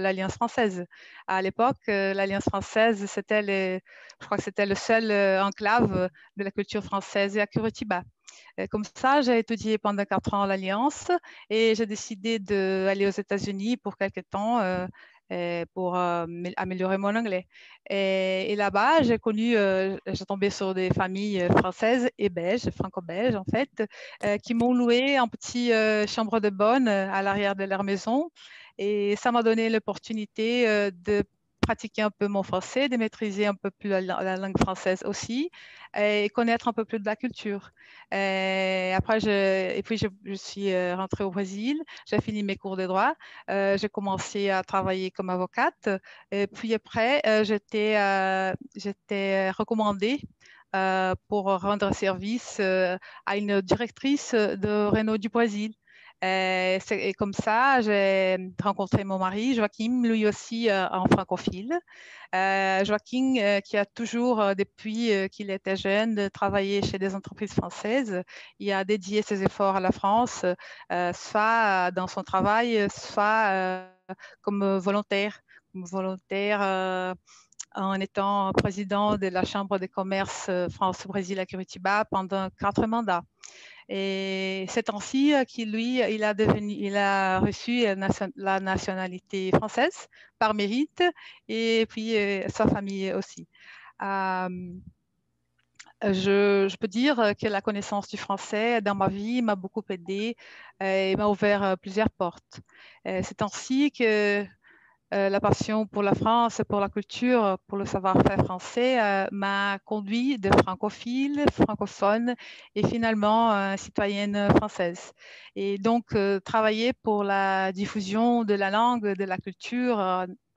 l'Alliance française. À l'époque, l'Alliance française, je crois que c'était le seul enclave de la culture française à Curitiba. Comme ça, j'ai étudié pendant 4 ans l'Alliance et j'ai décidé d'aller aux États-Unis pour quelques temps pour améliorer mon anglais. Et là-bas, j'ai tombé sur des familles françaises et belges, franco-belges en fait, qui m'ont loué en petite chambre de bonne à l'arrière de leur maison. Et ça m'a donné l'opportunité de pratiquer un peu mon français, de maîtriser un peu plus la langue française aussi et connaître un peu plus de la culture. Et puis, je suis rentrée au Brésil, j'ai fini mes cours de droit, j'ai commencé à travailler comme avocate. Et puis après, j'étais recommandée pour rendre service à une directrice de Renault du Brésil. Et comme ça, j'ai rencontré mon mari, Joachim, lui aussi un francophile. Joaquin, qui a toujours, depuis qu'il était jeune, travaillé chez des entreprises françaises, il a dédié ses efforts à la France, soit dans son travail, soit comme volontaire, en étant président de la Chambre de commerce France-Brésil à Curitiba pendant 4 mandats. Et c'est ainsi qu'il, lui, il a reçu la nationalité française par mérite et puis sa famille aussi. Euh, je peux dire que la connaissance du français dans ma vie m'a beaucoup aidé et m'a ouvert plusieurs portes. C'est ainsi que la passion pour la France, pour la culture, pour le savoir-faire français m'a conduit de francophile, francophone et finalement citoyenne française. Et donc, travailler pour la diffusion de la langue, de la culture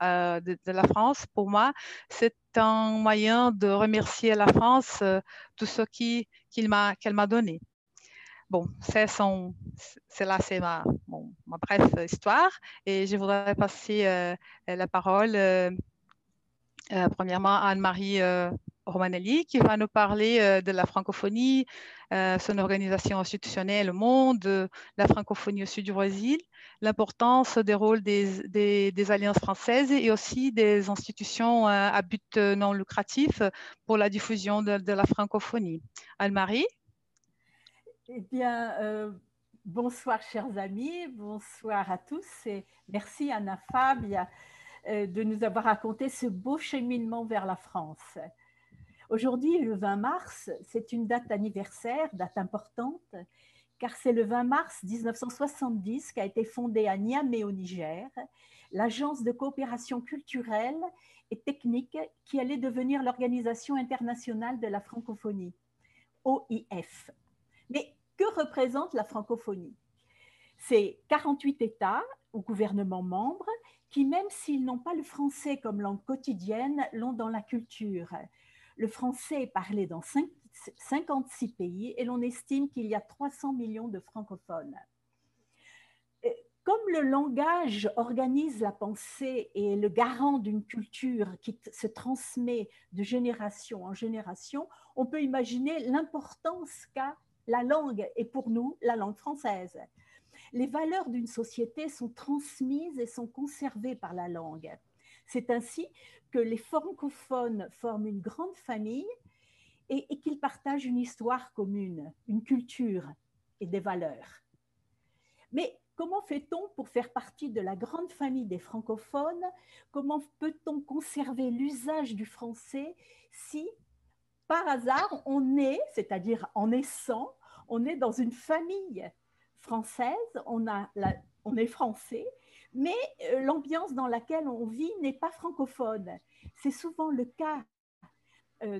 de la France, pour moi, c'est un moyen de remercier la France tout ce qu'elle m'a donné. Bon, c'est ma brève histoire et je voudrais passer la parole premièrement à Anne-Marie Romanelli qui va nous parler de la francophonie, son organisation institutionnelle au monde, la francophonie au sud du Brésil, l'importance des rôles des alliances françaises et aussi des institutions à but non lucratif pour la diffusion de la francophonie. Anne-Marie? Eh bien, bonsoir chers amis, bonsoir à tous et merci Anna Fabia de nous avoir raconté ce beau cheminement vers la France. Aujourd'hui, le 20 mars, c'est une date anniversaire, date importante, car c'est le 20 mars 1970 qu'a été fondée à Niamey au Niger l'Agence de coopération culturelle et technique qui allait devenir l'Organisation internationale de la francophonie, OIF. Mais que représente la francophonie? C'est 48 États ou gouvernements membres qui, même s'ils n'ont pas le français comme langue quotidienne, l'ont dans la culture. Le français est parlé dans 56 pays et l'on estime qu'il y a 300 millions de francophones. Comme le langage organise la pensée et est le garant d'une culture qui se transmet de génération en génération, on peut imaginer l'importance qu'a la langue et pour nous la langue française. Les valeurs d'une société sont transmises et sont conservées par la langue. C'est ainsi que les francophones forment une grande famille et qu'ils partagent une histoire commune, une culture et des valeurs. Mais comment fait-on pour faire partie de la grande famille des francophones? Comment peut-on conserver l'usage du français si, par hasard, on est, c'est-à-dire en naissant, on est dans une famille française, on est français, mais l'ambiance dans laquelle on vit n'est pas francophone. C'est souvent le cas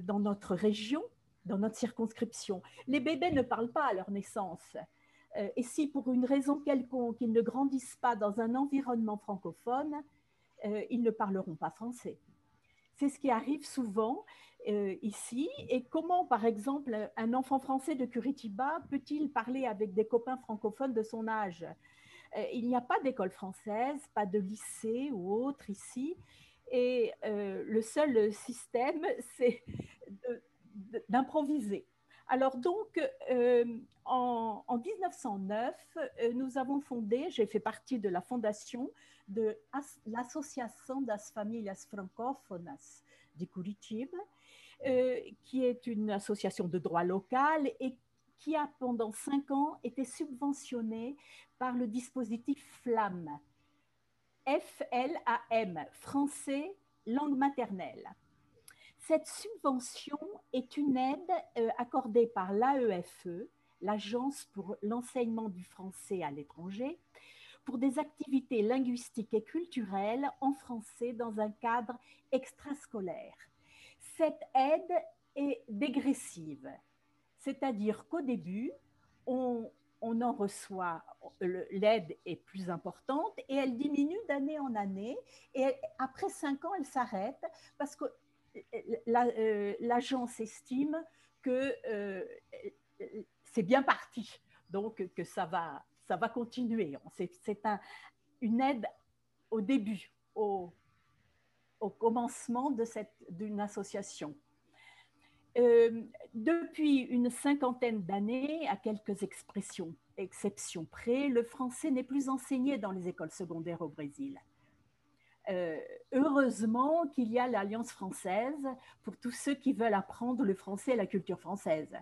dans notre région, dans notre circonscription. Les bébés ne parlent pas à leur naissance. Et si pour une raison quelconque, ils ne grandissent pas dans un environnement francophone, ils ne parleront pas français. C'est ce qui arrive souvent ici. Et comment, par exemple, un enfant français de Curitiba peut-il parler avec des copains francophones de son âge? Il n'y a pas d'école française, pas de lycée ou autre ici. Et le seul système, c'est d'improviser. Alors donc, en 1909, nous avons fondé, j'ai fait partie de la fondation de l'Associação das Famílias Francófonas de Curitiba, qui est une association de droit local et qui a pendant 5 ans été subventionnée par le dispositif FLAM, F-L-A-M, français langue maternelle. Cette subvention est une aide accordée par l'AEFE, l'Agence pour l'enseignement du français à l'étranger, pour des activités linguistiques et culturelles en français dans un cadre extrascolaire. Cette aide est dégressive, c'est-à-dire qu'au début, on en reçoit, l'aide est plus importante et elle diminue d'année en année et après 5 ans, elle s'arrête parce que l'agence estime que c'est bien parti, donc que ça va continuer. C'est une aide au début, au commencement d'une association. Depuis une 50aine d'années, à quelques exceptions près, le français n'est plus enseigné dans les écoles secondaires au Brésil. Heureusement qu'il y a l'Alliance française pour tous ceux qui veulent apprendre le français et la culture française.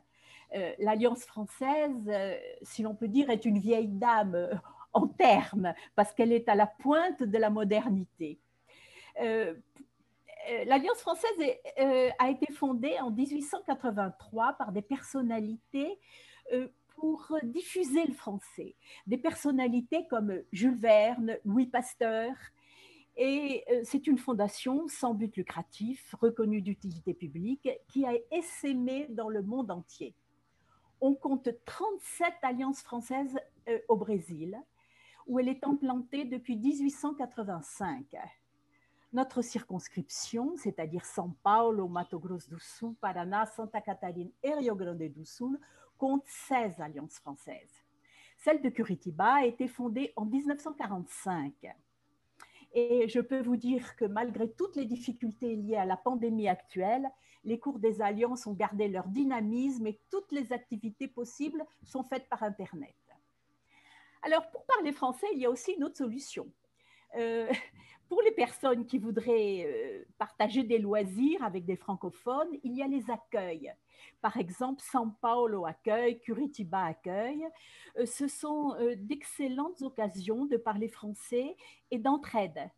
L'Alliance française, si l'on peut dire, est une vieille dame en termes, parce qu'elle est à la pointe de la modernité. L'Alliance française a été fondée en 1883 par des personnalités pour diffuser le français. Des personnalités comme Jules Verne, Louis Pasteur. Et c'est une fondation sans but lucratif, reconnue d'utilité publique, qui a essaimé dans le monde entier. On compte 37 alliances françaises au Brésil, où elle est implantée depuis 1885. Notre circonscription, c'est-à-dire São Paulo, Mato Grosso do Sul, Paraná, Santa Catarina et Rio Grande do Sul, compte 16 alliances françaises. Celle de Curitiba a été fondée en 1945. Et je peux vous dire que malgré toutes les difficultés liées à la pandémie actuelle, les cours des alliances ont gardé leur dynamisme et toutes les activités possibles sont faites par Internet. Alors, pour parler français, il y a aussi une autre solution. Pour les personnes qui voudraient partager des loisirs avec des francophones, il y a les accueils. Par exemple, São Paulo accueille, Curitiba accueille. Ce sont d'excellentes occasions de parler français et d'entraide.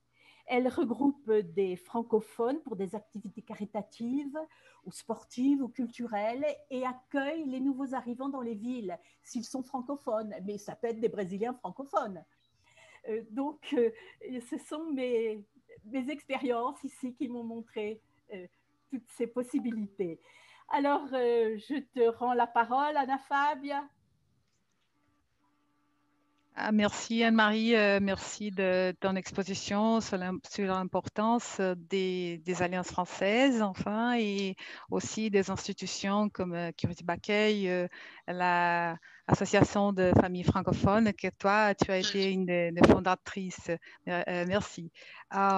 Elles regroupent des francophones pour des activités caritatives ou sportives ou culturelles et accueillent les nouveaux arrivants dans les villes s'ils sont francophones, mais ça peut être des Brésiliens francophones. Donc, ce sont mes expériences ici qui m'ont montré toutes ces possibilités. Alors, je te rends la parole, Anna Fabia. Merci Anne-Marie, merci de ton exposition sur l'importance des alliances françaises, enfin, et aussi des institutions comme Curitiba Accueil, l'Association de familles francophones, que toi, tu as été une des fondatrices. Merci.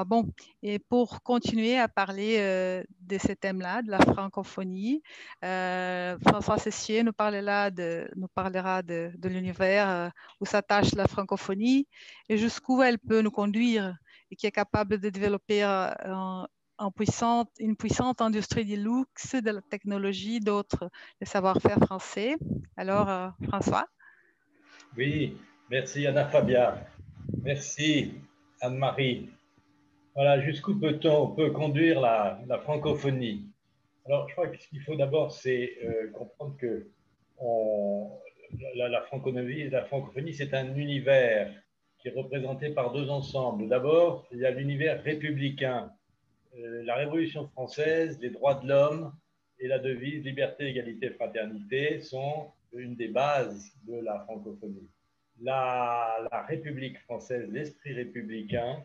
Bon, et pour continuer à parler de ce thème-là, de la francophonie, François Cessier nous parlera de l'univers où s'attache la francophonie et jusqu'où elle peut nous conduire et qui est capable de développer une puissante industrie du luxe, de la technologie, d'autres, le savoir-faire français. Alors, François. Oui, merci Anna Fabia. Merci Anne-Marie. Voilà, jusqu'où peut conduire la francophonie? Alors, je crois que ce qu'il faut d'abord, c'est comprendre que la francophonie, c'est un univers qui est représenté par deux ensembles. D'abord, il y a l'univers républicain. La Révolution française, les droits de l'homme et la devise liberté, égalité, fraternité sont une des bases de la francophonie. La République française, l'esprit républicain,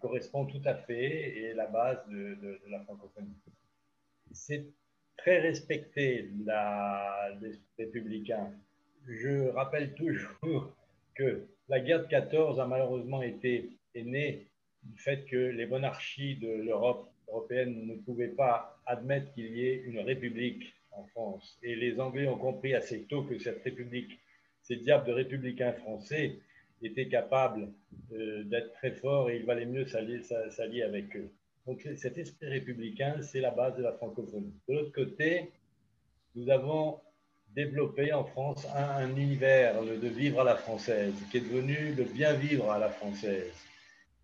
correspond tout à fait et est la base de la francophonie. C'est très respecté, l'esprit républicain. Je rappelle toujours que la guerre de 14 a malheureusement est née du fait que les monarchies de l'Europe européenne ne pouvaient pas admettre qu'il y ait une république en France. Et les Anglais ont compris assez tôt que cette république, ces diables de républicains français, étaient capables d'être très forts et il valait mieux s'allier avec eux. Donc cet esprit républicain, c'est la base de la francophonie. De l'autre côté, nous avons développé en France un univers de vivre à la française, qui est devenu le bien vivre à la française,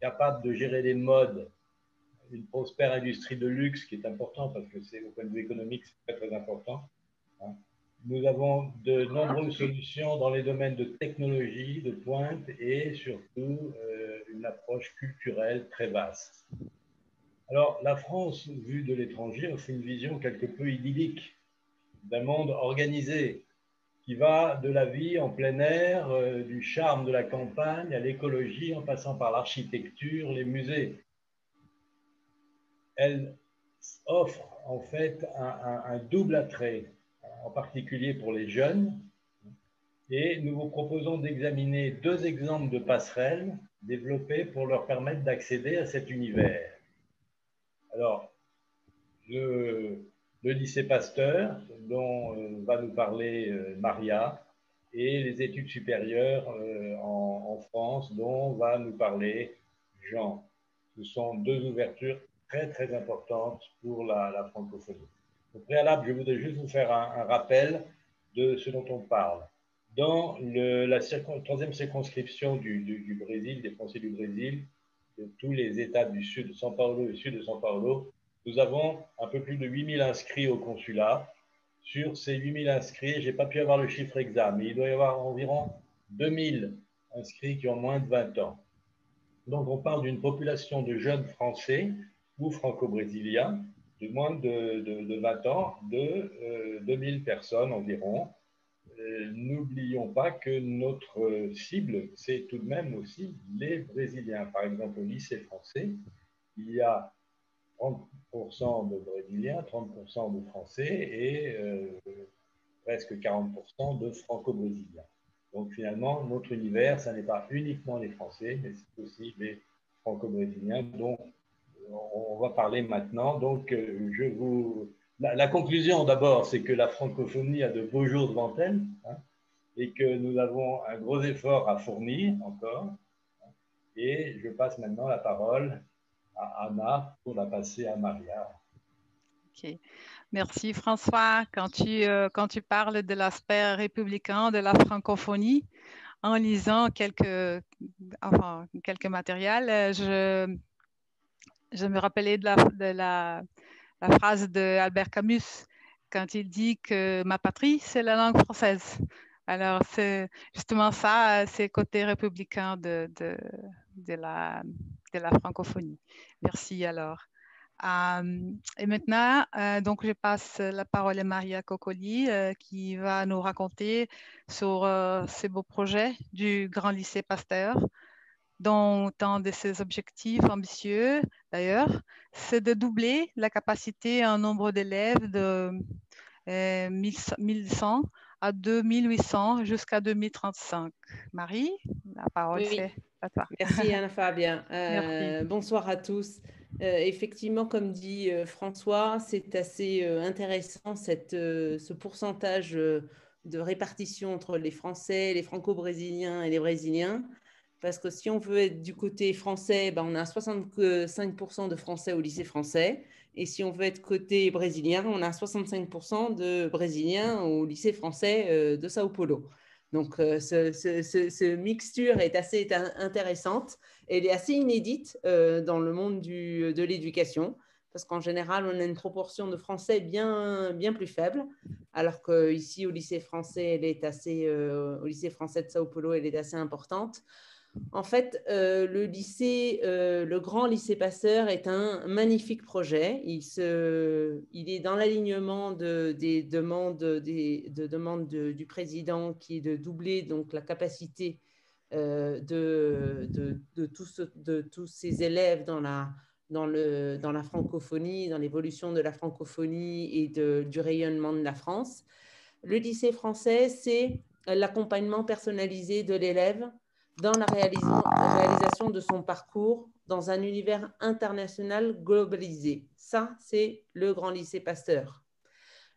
capable de gérer les modes, une prospère industrie de luxe qui est important parce que c'est au point de vue économique, c'est très très important. Nous avons de nombreuses solutions dans les domaines de technologie, de pointe et surtout une approche culturelle très vaste. Alors, la France, vue de l'étranger, offre une vision quelque peu idyllique d'un monde organisé qui va de la vie en plein air, du charme de la campagne à l'écologie, en passant par l'architecture, les musées. Elle offre en fait un double attrait, en particulier pour les jeunes. Et nous vous proposons d'examiner 2 exemples de passerelles développées pour leur permettre d'accéder à cet univers. Alors, le lycée Pasteur, dont va nous parler Maria, et les études supérieures en France, dont va nous parler Jean. Ce sont 2 ouvertures très, très importantes pour la francophonie. Au préalable, je voudrais juste vous faire un rappel de ce dont on parle. Dans la 3e circonscription du Brésil, des Français du Brésil, de tous les États du sud de São Paulo et sud de São Paulo, nous avons un peu plus de 8000 inscrits au consulat. Sur ces 8000 inscrits, je n'ai pas pu avoir le chiffre exact, mais il doit y avoir environ 2000 inscrits qui ont moins de 20 ans. Donc, on parle d'une population de jeunes Français ou franco-brésiliens de moins de 20 ans, de 2000 personnes environ. N'oublions pas que notre cible, c'est tout de même aussi les Brésiliens. Par exemple, au lycée français, il y a 30% de Brésiliens, 30% de Français et presque 40% de Franco-Brésiliens. Donc finalement, notre univers, ça n'est pas uniquement les Français, mais c'est aussi les Franco-Brésiliens dont on va parler maintenant. Donc la conclusion d'abord, c'est que la francophonie a de beaux jours devant elle, hein, et que nous avons un gros effort à fournir encore. Et je passe maintenant la parole à Anna pour la passer à Maria. Ok. Merci François. Quand tu parles de l'aspect républicain de la francophonie, en lisant quelques matériels, je me rappelais de la phrase d'Albert Camus quand il dit que ma patrie, c'est la langue française. Alors, c'est justement ça, c'est le côté républicain de la francophonie. Merci alors. Et maintenant, donc je passe la parole à Maria Coccoli qui va nous raconter sur ces beaux projets du Grand Lycée Pasteur, dont un de ses objectifs ambitieux, d'ailleurs, c'est de doubler la capacité en nombre d'élèves de 1100 à 2800 jusqu'à 2035. Marie, la parole c'est à toi. Merci Anna-Fabien. Merci. Bonsoir à tous. Effectivement, comme dit François, c'est assez intéressant ce pourcentage de répartition entre les Français, les Franco-brésiliens et les Brésiliens. Parce que si on veut être du côté français, on a 65% de Français au lycée français. Et si on veut être côté brésilien, on a 65% de Brésiliens au lycée français de Sao Paulo. Donc, ce mixture est assez intéressante. Elle est assez inédite dans le monde de l'éducation, parce qu'en général, on a une proportion de Français bien plus faible, alors qu'ici, au lycée français, au lycée français de Sao Paulo, elle est assez importante. En fait, le Grand Lycée Pasteur est un magnifique projet. Il est dans l'alignement des demandes du président qui est de doubler donc, la capacité de tous ces élèves dans la francophonie, dans l'évolution de la francophonie et du rayonnement de la France. Le lycée français, c'est l'accompagnement personnalisé de l'élève dans la réalisation de son parcours dans un univers international globalisé. Ça, c'est le Grand Lycée Pasteur.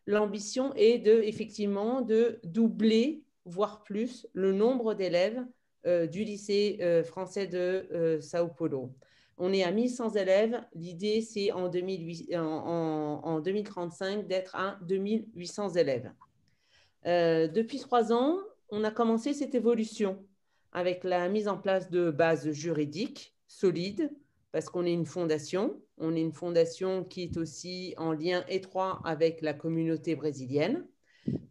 L'ambition est effectivement de doubler, voire plus, le nombre d'élèves du lycée français de Sao Paulo. On est à 1100 élèves. L'idée, c'est en 2035 d'être à 2800 élèves. Depuis 3 ans, on a commencé cette évolution avec la mise en place de bases juridiques solides, parce qu'on est une fondation. On est une fondation qui est aussi en lien étroit avec la communauté brésilienne.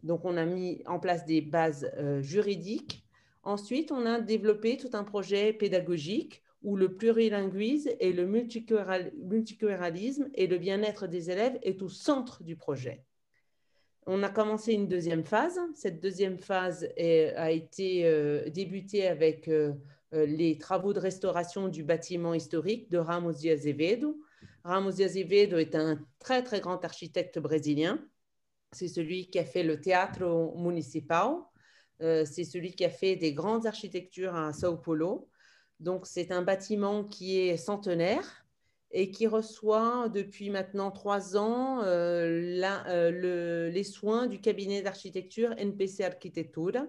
Donc, on a mis en place des bases juridiques. Ensuite, on a développé tout un projet pédagogique où le plurilinguisme et le multiculturalisme et le bien-être des élèves est au centre du projet. On a commencé une deuxième phase. Cette deuxième phase a été débutée avec les travaux de restauration du bâtiment historique de Ramos de Azevedo. Ramos de Azevedo est un très, très grand architecte brésilien. C'est celui qui a fait le Teatro Municipal. C'est celui qui a fait des grandes architectures à Sao Paulo. Donc, c'est un bâtiment qui est centenaire et qui reçoit depuis maintenant 3 ans les soins du cabinet d'architecture NPC Arquitetura.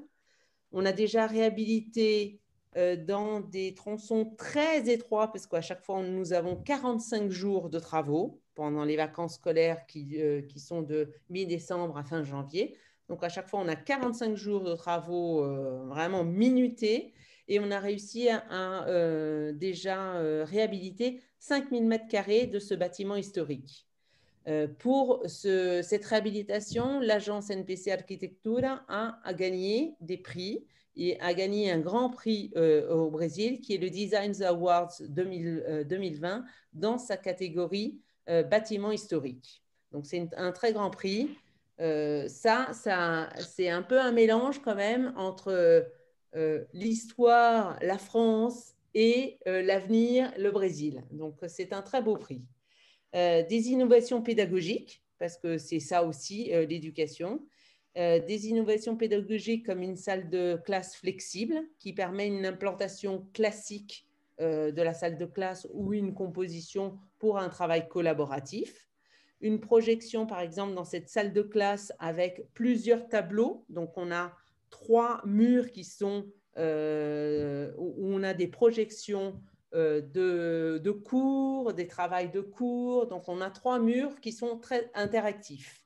On a déjà réhabilité dans des tronçons très étroits, parce qu'à chaque fois, nous avons 45 jours de travaux pendant les vacances scolaires qui sont de mi-décembre à fin janvier. Donc, à chaque fois, on a 45 jours de travaux vraiment minutés et on a réussi à déjà réhabiliter 5000 mètres carrés de ce bâtiment historique. Pour cette réhabilitation, l'agence NPC Arquitectura a gagné des prix et a gagné un grand prix au Brésil qui est le Design Awards 2020 dans sa catégorie bâtiment historique. Donc, c'est un très grand prix. Ça c'est un peu un mélange quand même entre l'histoire, la France et l'avenir, le Brésil. Donc, c'est un très beau prix. Des innovations pédagogiques, parce que c'est ça aussi l'éducation. Des innovations pédagogiques comme une salle de classe flexible qui permet une implantation classique de la salle de classe ou une composition pour un travail collaboratif. Une projection, par exemple, dans cette salle de classe avec plusieurs tableaux. Donc, on a 3 murs qui sont où on a des projections de cours, des travails de cours. Donc, on a 3 murs qui sont très interactifs.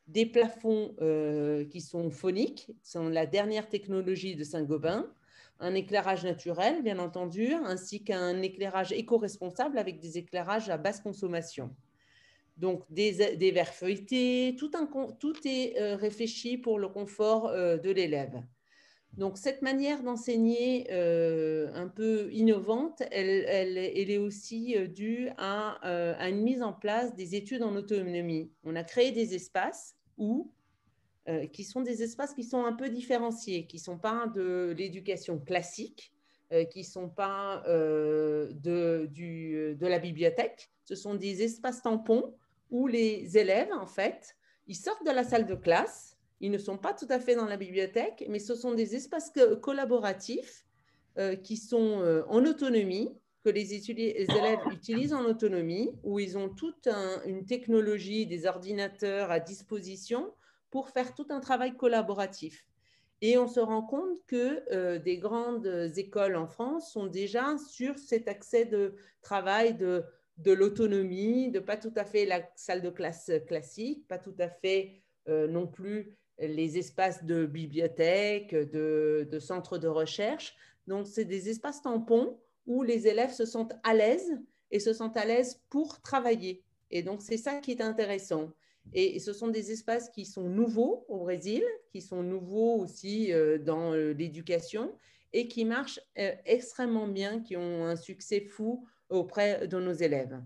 Des plafonds qui sont phoniques, sont la dernière technologie de Saint-Gobain, un éclairage naturel, bien entendu, ainsi qu'un éclairage éco-responsable avec des éclairages à basse consommation. Donc, des verres feuilletés, tout est réfléchi pour le confort de l'élève. Donc, cette manière d'enseigner un peu innovante, elle est aussi due à une mise en place des études en autonomie. On a créé des espaces qui sont des espaces qui sont un peu différenciés, qui ne sont pas de l'éducation classique, qui ne sont pas de la bibliothèque. Ce sont des espaces tampons où les élèves, en fait, ils sortent de la salle de classe. Ils ne sont pas tout à fait dans la bibliothèque, mais ce sont des espaces collaboratifs qui sont en autonomie, que les élèves utilisent en autonomie, où ils ont toute une technologie, des ordinateurs à disposition pour faire tout un travail collaboratif. Et on se rend compte que des grandes écoles en France sont déjà sur cet accès de travail de l'autonomie, de pas tout à fait la salle de classe classique, pas tout à fait non plus les espaces de bibliothèque, de centres de recherche. Donc, c'est des espaces tampons où les élèves se sentent à l'aise et se sentent à l'aise pour travailler. Et donc, c'est ça qui est intéressant. Et ce sont des espaces qui sont nouveaux au Brésil, qui sont nouveaux aussi dans l'éducation et qui marchent extrêmement bien, qui ont un succès fou auprès de nos élèves.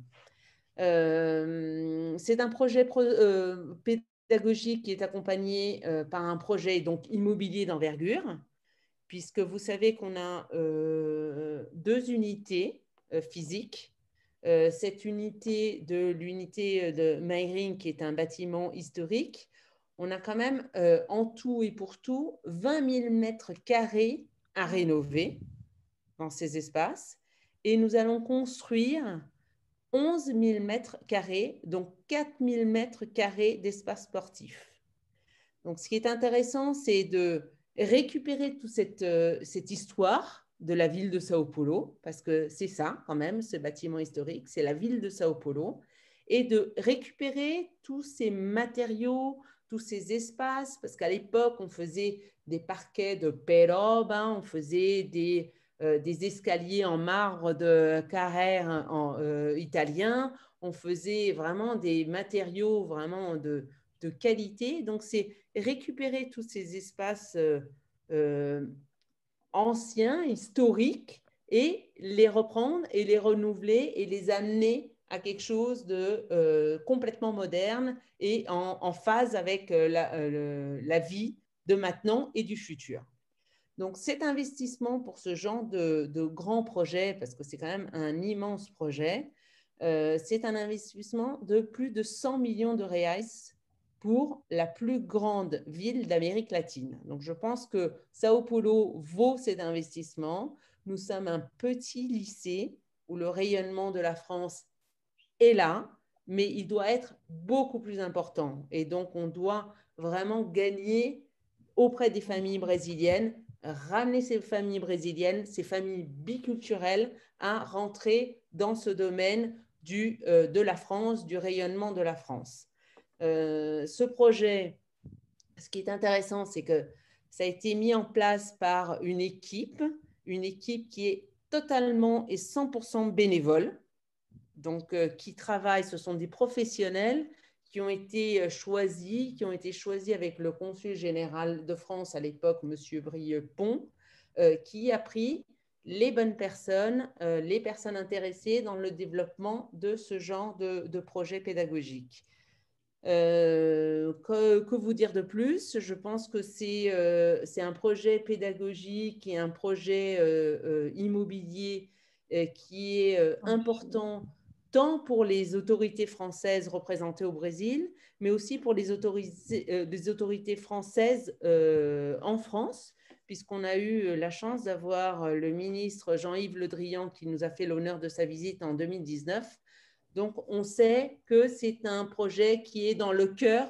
C'est un projet pédagogique qui est accompagné par un projet donc immobilier d'envergure, puisque vous savez qu'on a 2 unités physiques. Cette unité l'unité de Meiring, qui est un bâtiment historique, on a quand même en tout et pour tout 20 000 mètres carrés à rénover dans ces espaces. Et nous allons construire 11 000 mètres carrés, donc 4 000 mètres carrés d'espace sportif. Donc, ce qui est intéressant, c'est de récupérer toute cette histoire de la ville de Sao Paulo, parce que c'est ça quand même, ce bâtiment historique, c'est la ville de Sao Paulo, et de récupérer tous ces matériaux, tous ces espaces, parce qu'à l'époque, on faisait des parquets de peroba, on faisait des escaliers en marbre de Carrère italien, on faisait vraiment des matériaux vraiment de qualité. Donc, c'est récupérer tous ces espaces anciens, historiques, et les reprendre et les renouveler et les amener à quelque chose de complètement moderne et en phase avec la vie de maintenant et du futur. Donc, cet investissement pour ce genre de grands projets, parce que c'est quand même un immense projet, c'est un investissement de plus de 100 millions de reais pour la plus grande ville d'Amérique latine. Donc, je pense que Sao Paulo vaut cet investissement. Nous sommes un petit lycée où le rayonnement de la France est là, mais il doit être beaucoup plus important. Et donc, on doit vraiment gagner auprès des familles brésiliennes, ramener ces familles brésiliennes, ces familles biculturelles à rentrer dans ce domaine de la France, du rayonnement de la France. Ce projet, ce qui est intéressant, c'est que ça a été mis en place par une équipe qui est totalement et 100% bénévole, donc qui travaillent, ce sont des professionnels qui ont été choisis avec le consul général de France à l'époque, M. Brieux-Pont, qui a pris les bonnes personnes, les personnes intéressées dans le développement de ce genre de projet pédagogique. Que vous dire de plus? Je pense que c'est un projet pédagogique et un projet immobilier qui est important tant pour les autorités françaises représentées au Brésil, mais aussi pour les autorités françaises en France, puisqu'on a eu la chance d'avoir le ministre Jean-Yves Le Drian qui nous a fait l'honneur de sa visite en 2019. Donc, on sait que c'est un projet qui est dans le cœur,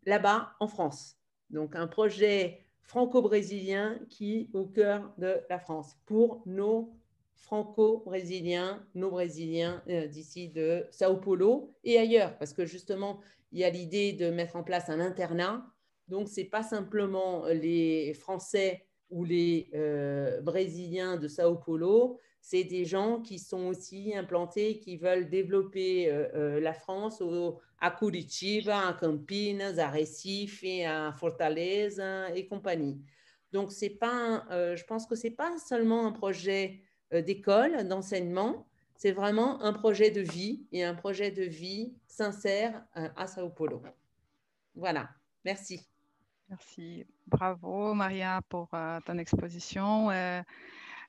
là-bas, en France. Donc, un projet franco-brésilien qui est au cœur de la France pour nos franco-brésiliens, nos Brésiliens d'ici de Sao Paulo et ailleurs, parce que justement, il y a l'idée de mettre en place un internat. Donc, ce n'est pas simplement les Français ou les Brésiliens de Sao Paulo, c'est des gens qui sont aussi implantés, qui veulent développer la France à Curitiba, à Campinas, à Recife, à Fortaleza et compagnie. Donc, je pense que ce n'est pas seulement un projet d'école, d'enseignement, c'est vraiment un projet de vie et un projet de vie sincère à Sao Paulo. Voilà, merci. Merci. Bravo, Maria, pour ton exposition.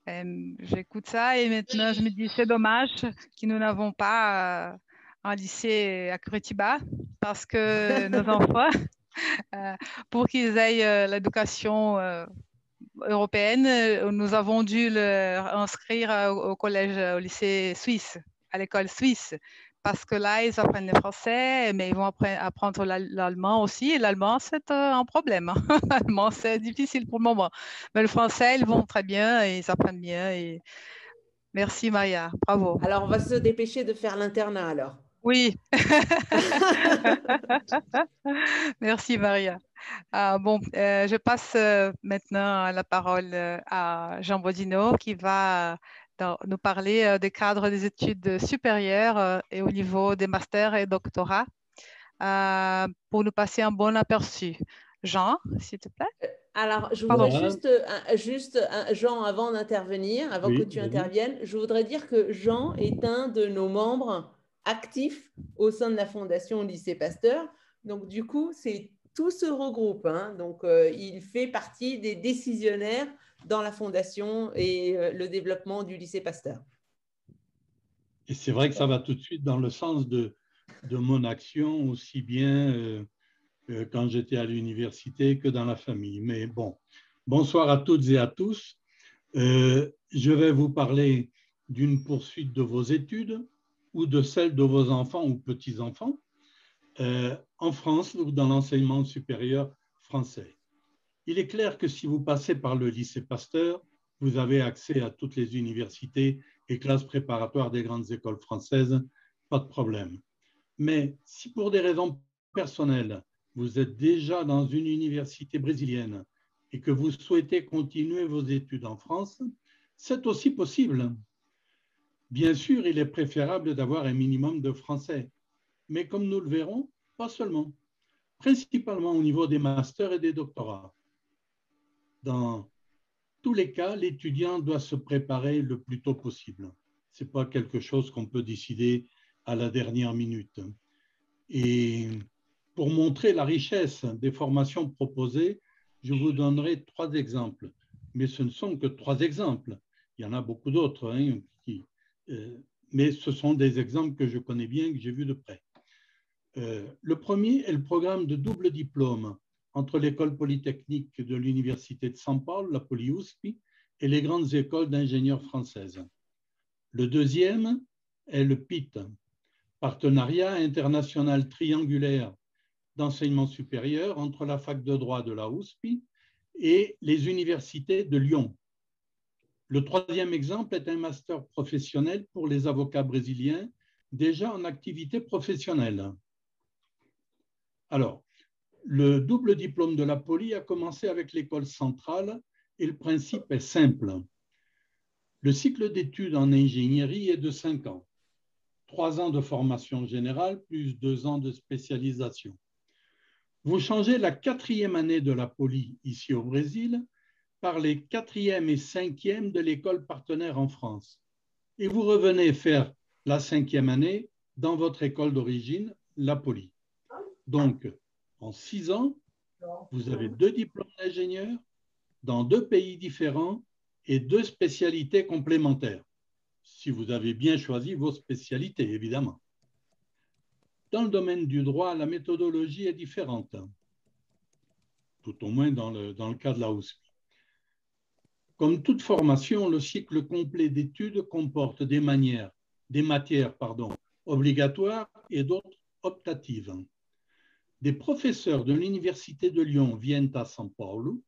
J'écoute ça et maintenant je me dis c'est dommage que nous n'avons pas un lycée à Curitiba parce que nos enfants, pour qu'ils aient l'éducation européenne, nous avons dû inscrire au collège, au lycée suisse, à l'école suisse. Parce que là, ils apprennent le français, mais ils vont apprendre l'allemand aussi. Et l'allemand, c'est un problème. L'allemand, c'est difficile pour le moment. Mais le français, ils vont très bien et ils apprennent bien. Et... Merci, Maria. Bravo. Alors, on va se dépêcher de faire l'internat, alors. Oui. Merci, Maria. Je passe maintenant la parole à Jean Bodino qui va nous parler des cadres des études supérieures et au niveau des masters et doctorats pour nous passer un bon aperçu. Jean, s'il te plaît. Alors, je voudrais juste, Jean, avant d'intervenir, avant que tu interviennes, je voudrais dire que Jean est un de nos membres actifs au sein de la Fondation Lycée Pasteur. Donc, du coup, tout se regroupe. Hein. Donc, il fait partie des décisionnaires dans la Fondation et le développement du Lycée Pasteur. Et c'est vrai que ça va tout de suite dans le sens de mon action, aussi bien quand j'étais à l'université que dans la famille. Mais bon, bonsoir à toutes et à tous. Je vais vous parler d'une poursuite de vos études ou de celle de vos enfants ou petits-enfants en France ou dans l'enseignement supérieur français. Il est clair que si vous passez par le lycée Pasteur, vous avez accès à toutes les universités et classes préparatoires des grandes écoles françaises, pas de problème. Mais si pour des raisons personnelles, vous êtes déjà dans une université brésilienne et que vous souhaitez continuer vos études en France, c'est aussi possible. Bien sûr, il est préférable d'avoir un minimum de français, mais comme nous le verrons, pas seulement, principalement au niveau des masters et des doctorats. Dans tous les cas, l'étudiant doit se préparer le plus tôt possible. Ce n'est pas quelque chose qu'on peut décider à la dernière minute. Et pour montrer la richesse des formations proposées, je vous donnerai 3 exemples. Mais ce ne sont que 3 exemples. Il y en a beaucoup d'autres, hein, mais ce sont des exemples que je connais bien, que j'ai vus de près. Le premier est le programme de double diplôme entre l'école polytechnique de l'Université de São Paulo, la Poli-USP, et les grandes écoles d'ingénieurs françaises. Le deuxième est le PIT, Partenariat international triangulaire d'enseignement supérieur entre la fac de droit de la USP et les universités de Lyon. Le troisième exemple est un master professionnel pour les avocats brésiliens déjà en activité professionnelle. Alors, le double diplôme de la Poly a commencé avec l'école centrale et le principe est simple. Le cycle d'études en ingénierie est de 5 ans. 3 ans de formation générale plus 2 ans de spécialisation. Vous changez la 4e année de la Poly ici au Brésil par les 4e et 5e de l'école partenaire en France. Et vous revenez faire la 5e année dans votre école d'origine, la Poly. Donc, en 6 ans, vous avez 2 diplômes d'ingénieur dans 2 pays différents et 2 spécialités complémentaires, si vous avez bien choisi vos spécialités, évidemment. Dans le domaine du droit, la méthodologie est différente, tout au moins dans le cas de la USP. Comme toute formation, le cycle complet d'études comporte des matières obligatoires et d'autres optatives. Des professeurs de l'Université de Lyon viennent à São Paulo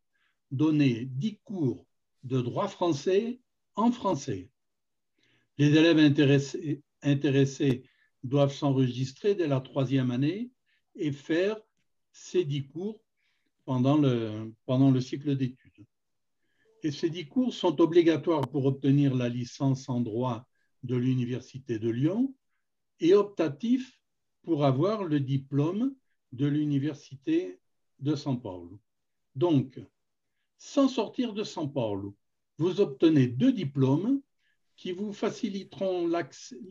donner 10 cours de droit français en français. Les élèves intéressés doivent s'enregistrer dès la 3e année et faire ces 10 cours pendant le cycle d'études. Et ces 10 cours sont obligatoires pour obtenir la licence en droit de l'Université de Lyon et optatifs pour avoir le diplôme de l'Université de São Paulo. Donc, sans sortir de São Paulo, vous obtenez 2 diplômes qui vous faciliteront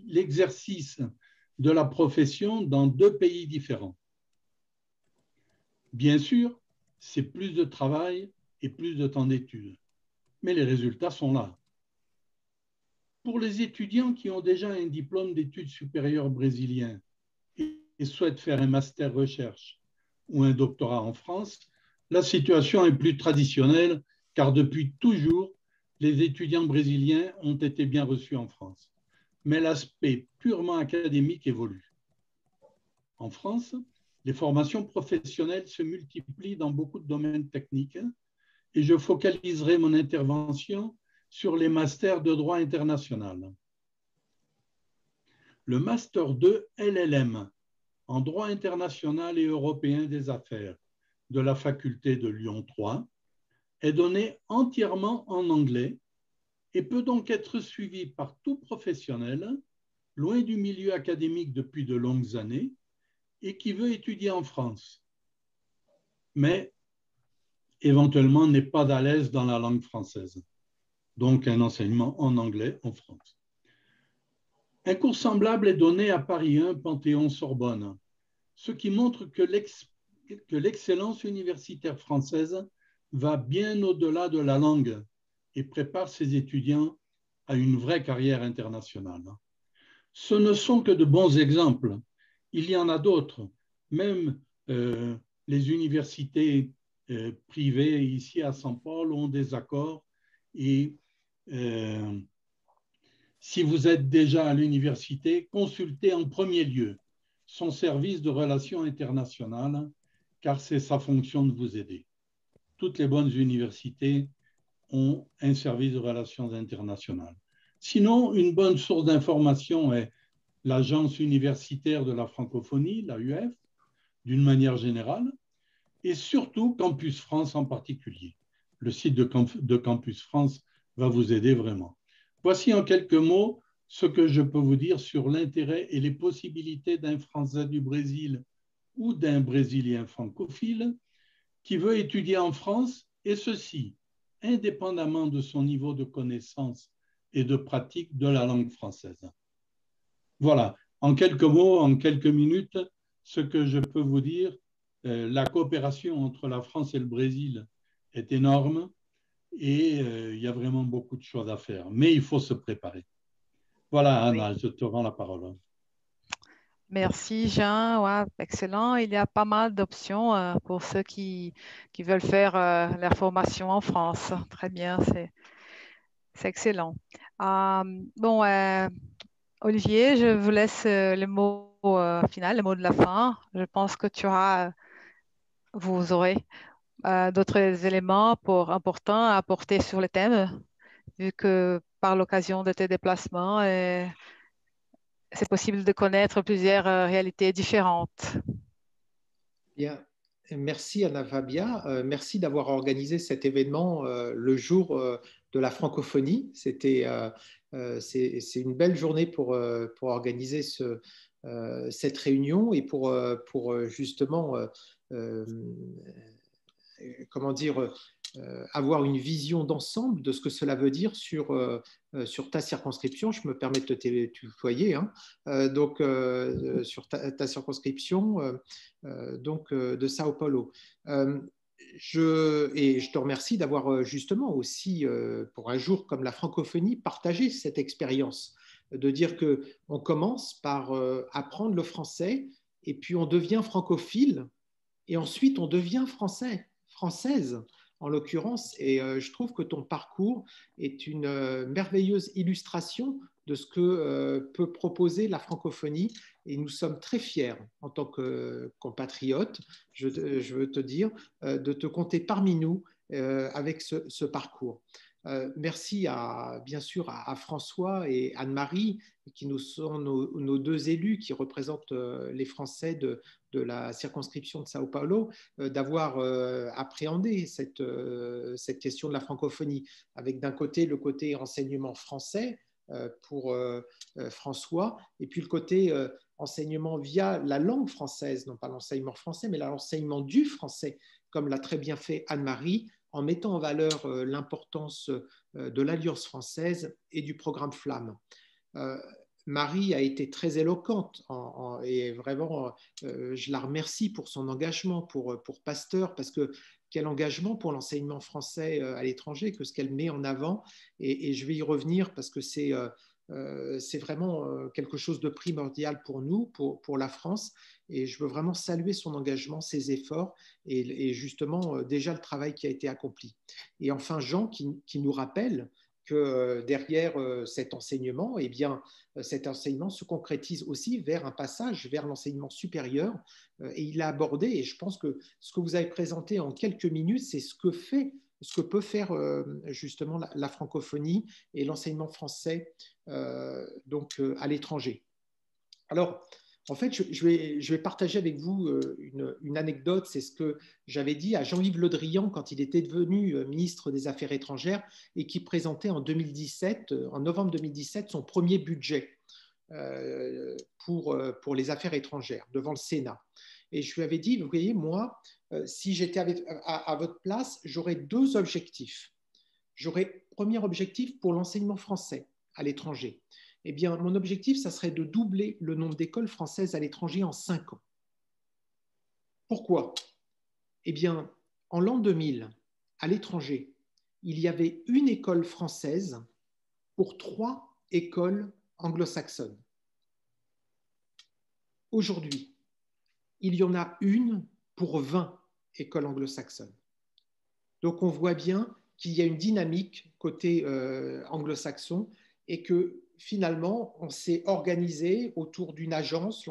l'exercice de la profession dans 2 pays différents. Bien sûr, c'est plus de travail et plus de temps d'études, mais les résultats sont là. Pour les étudiants qui ont déjà un diplôme d'études supérieures brésilien et souhaitent faire un master recherche ou un doctorat en France, la situation est plus traditionnelle car depuis toujours, les étudiants brésiliens ont été bien reçus en France. Mais l'aspect purement académique évolue. En France, les formations professionnelles se multiplient dans beaucoup de domaines techniques et je focaliserai mon intervention sur les masters de droit international. Le Master 2 LLM en droit international et européen des affaires de la faculté de Lyon 3 est donné entièrement en anglais et peut donc être suivi par tout professionnel loin du milieu académique depuis de longues années et qui veut étudier en France, mais éventuellement n'est pas à l'aise dans la langue française. Donc un enseignement en anglais en France. Un cours semblable est donné à Paris 1 Panthéon-Sorbonne, ce qui montre que l'excellence universitaire française va bien au-delà de la langue et prépare ses étudiants à une vraie carrière internationale. Ce ne sont que de bons exemples. Il y en a d'autres. Même les universités privées ici à São Paulo ont des accords et si vous êtes déjà à l'université, consultez en premier lieu son service de relations internationales car c'est sa fonction de vous aider. Toutes les bonnes universités ont un service de relations internationales. Sinon, une bonne source d'information est l'Agence universitaire de la francophonie, l'AUF, d'une manière générale, et surtout Campus France en particulier. Le site de Campus France va vous aider vraiment. Voici en quelques mots ce que je peux vous dire sur l'intérêt et les possibilités d'un Français du Brésil ou d'un Brésilien francophile qui veut étudier en France, et ceci, indépendamment de son niveau de connaissance et de pratique de la langue française. Voilà, en quelques mots, en quelques minutes, ce que je peux vous dire. La coopération entre la France et le Brésil est énorme et il y a vraiment beaucoup de choses à faire, mais il faut se préparer. Voilà, Anna, je te rends la parole. Merci, Jean. Ouais, excellent. Il y a pas mal d'options pour ceux qui veulent faire leur formation en France. Très bien, c'est excellent. Bon, Olivier, je vous laisse le mot final, le mot de la fin. Je pense que vous aurez d'autres éléments importants à apporter sur le thème, vu que par l'occasion de tes déplacements, c'est possible de connaître plusieurs réalités différentes. Bien. Merci Anna Fabia, merci d'avoir organisé cet événement le jour de la francophonie. C'est une belle journée pour organiser cette réunion et pour justement comment dire, avoir une vision d'ensemble de ce que cela veut dire sur ta circonscription. Je me permets de te tutoyer, hein. Donc sur ta circonscription de Sao Paulo. Je te remercie d'avoir justement aussi, pour un jour comme la francophonie, partagé cette expérience, de dire qu'on commence par apprendre le français et puis on devient francophile et ensuite on devient française en l'occurrence, et je trouve que ton parcours est une merveilleuse illustration de ce que peut proposer la francophonie, et nous sommes très fiers en tant que compatriotes, je veux te dire, de te compter parmi nous avec ce parcours. Merci bien sûr à François et Anne-Marie, qui nous sont nos deux élus qui représentent les Français de la circonscription de Sao Paulo, d'avoir appréhendé cette question de la francophonie, avec d'un côté le côté enseignement français pour François, et puis le côté enseignement via la langue française, non pas l'enseignement français, mais l'enseignement du français, comme l'a très bien fait Anne-Marie, en mettant en valeur l'importance de l'Alliance française et du programme Flamme. Marie a été très éloquente et vraiment, je la remercie pour son engagement pour Pasteur, parce que quel engagement pour l'enseignement français à l'étranger, que ce qu'elle met en avant, et je vais y revenir parce que c'est vraiment quelque chose de primordial pour nous, pour la France, et je veux vraiment saluer son engagement, ses efforts et justement déjà le travail qui a été accompli. Et enfin Jean qui nous rappelle que derrière cet enseignement, eh bien, cet enseignement se concrétise aussi vers un passage vers l'enseignement supérieur, et il a abordé, et je pense que ce que vous avez présenté en quelques minutes, c'est ce que peut faire justement la francophonie et l'enseignement français donc à l'étranger. Alors, en fait, je vais partager avec vous une anecdote. C'est ce que j'avais dit à Jean-Yves Le Drian quand il était devenu ministre des Affaires étrangères et qui présentait en novembre 2017, son premier budget pour les affaires étrangères devant le Sénat. Et je lui avais dit, vous voyez, moi, si j'étais à votre place, j'aurais deux objectifs. Premier objectif pour l'enseignement français à l'étranger. Eh bien, mon objectif, ça serait de doubler le nombre d'écoles françaises à l'étranger en 5 ans. Pourquoi? Eh bien, en l'an 2000, à l'étranger, il y avait une école française pour 3 écoles anglo-saxonnes. Aujourd'hui, il y en a une pour 20 écoles anglo-saxonnes. Donc, on voit bien qu'il y a une dynamique côté anglo-saxon et que finalement, on s'est organisé autour d'une agence,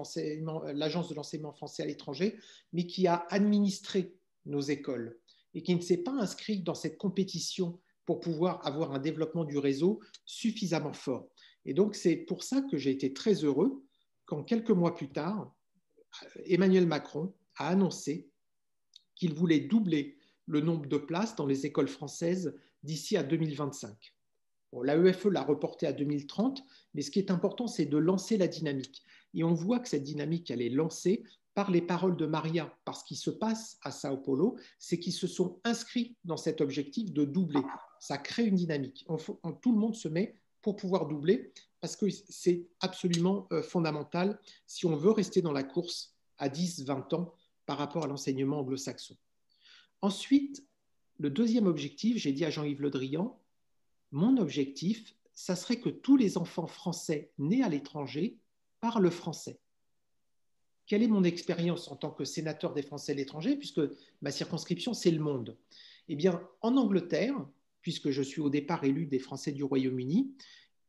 l'Agence de l'enseignement français à l'étranger, mais qui a administré nos écoles et qui ne s'est pas inscrite dans cette compétition pour pouvoir avoir un développement du réseau suffisamment fort. Et donc, c'est pour ça que j'ai été très heureux quand, quelques mois plus tard, Emmanuel Macron a annoncé qu'il voulait doubler le nombre de places dans les écoles françaises d'ici à 2025. Bon, l'AEFE l'a reporté à 2030, mais ce qui est important, c'est de lancer la dynamique. Et on voit que cette dynamique, elle est lancée par les paroles de Maria, parce qu'il se passe à Sao Paulo, c'est qu'ils se sont inscrits dans cet objectif de doubler. Ça crée une dynamique. Tout le monde se met pour pouvoir doubler, parce que c'est absolument fondamental si on veut rester dans la course à 10-20 ans par rapport à l'enseignement anglo-saxon. Ensuite, le deuxième objectif, j'ai dit à Jean-Yves Le Drian, mon objectif, ça serait que tous les enfants français nés à l'étranger parlent français. Quelle est mon expérience en tant que sénateur des Français à l'étranger, puisque ma circonscription, c'est le monde? Eh bien, en Angleterre, puisque je suis au départ élu des Français du Royaume-Uni,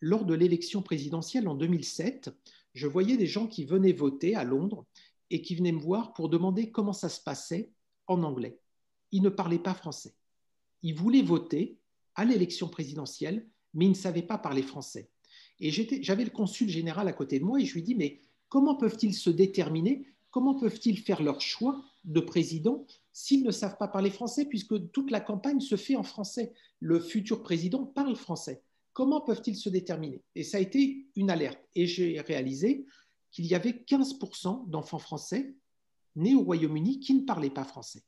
lors de l'élection présidentielle en 2007, je voyais des gens qui venaient voter à Londres et qui venaient me voir pour demander comment ça se passait en anglais. Ils ne parlaient pas français. Ils voulaient voter à l'élection présidentielle, mais ils ne savaient pas parler français. Et j'avais le consul général à côté de moi et je lui dis, mais comment peuvent-ils se déterminer? Comment peuvent-ils faire leur choix de président s'ils ne savent pas parler français, puisque toute la campagne se fait en français? Le futur président parle français. Comment peuvent-ils se déterminer? Et ça a été une alerte. Et j'ai réalisé qu'il y avait 15% d'enfants français nés au Royaume-Uni qui ne parlaient pas français.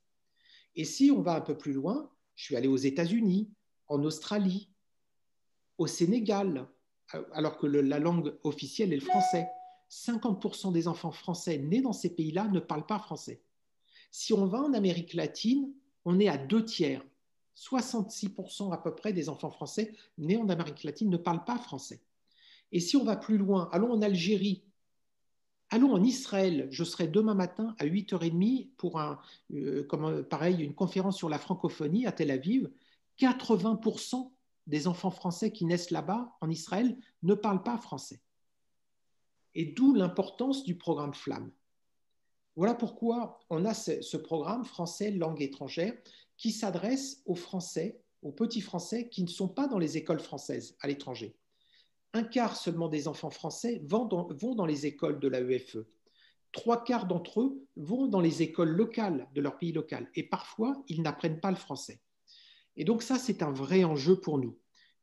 Et si on va un peu plus loin, je suis allé aux États-Unis, en Australie, au Sénégal, alors que la langue officielle est le français. 50% des enfants français nés dans ces pays-là ne parlent pas français. Si on va en Amérique latine, on est à 2/3. 66% à peu près des enfants français nés en Amérique latine ne parlent pas français. Et si on va plus loin, allons en Algérie, allons en Israël. Je serai demain matin à 8h30 pour une conférence sur la francophonie à Tel Aviv. 80% des enfants français qui naissent là-bas, en Israël, ne parlent pas français. Et d'où l'importance du programme Flamme. Voilà pourquoi on a ce programme français langue étrangère qui s'adresse aux Français, aux petits Français qui ne sont pas dans les écoles françaises à l'étranger. 1/4 seulement des enfants français vont dans les écoles de l'AEFE. 3/4 d'entre eux vont dans les écoles locales de leur pays local. Et parfois, ils n'apprennent pas le français. Et donc ça, c'est un vrai enjeu pour nous.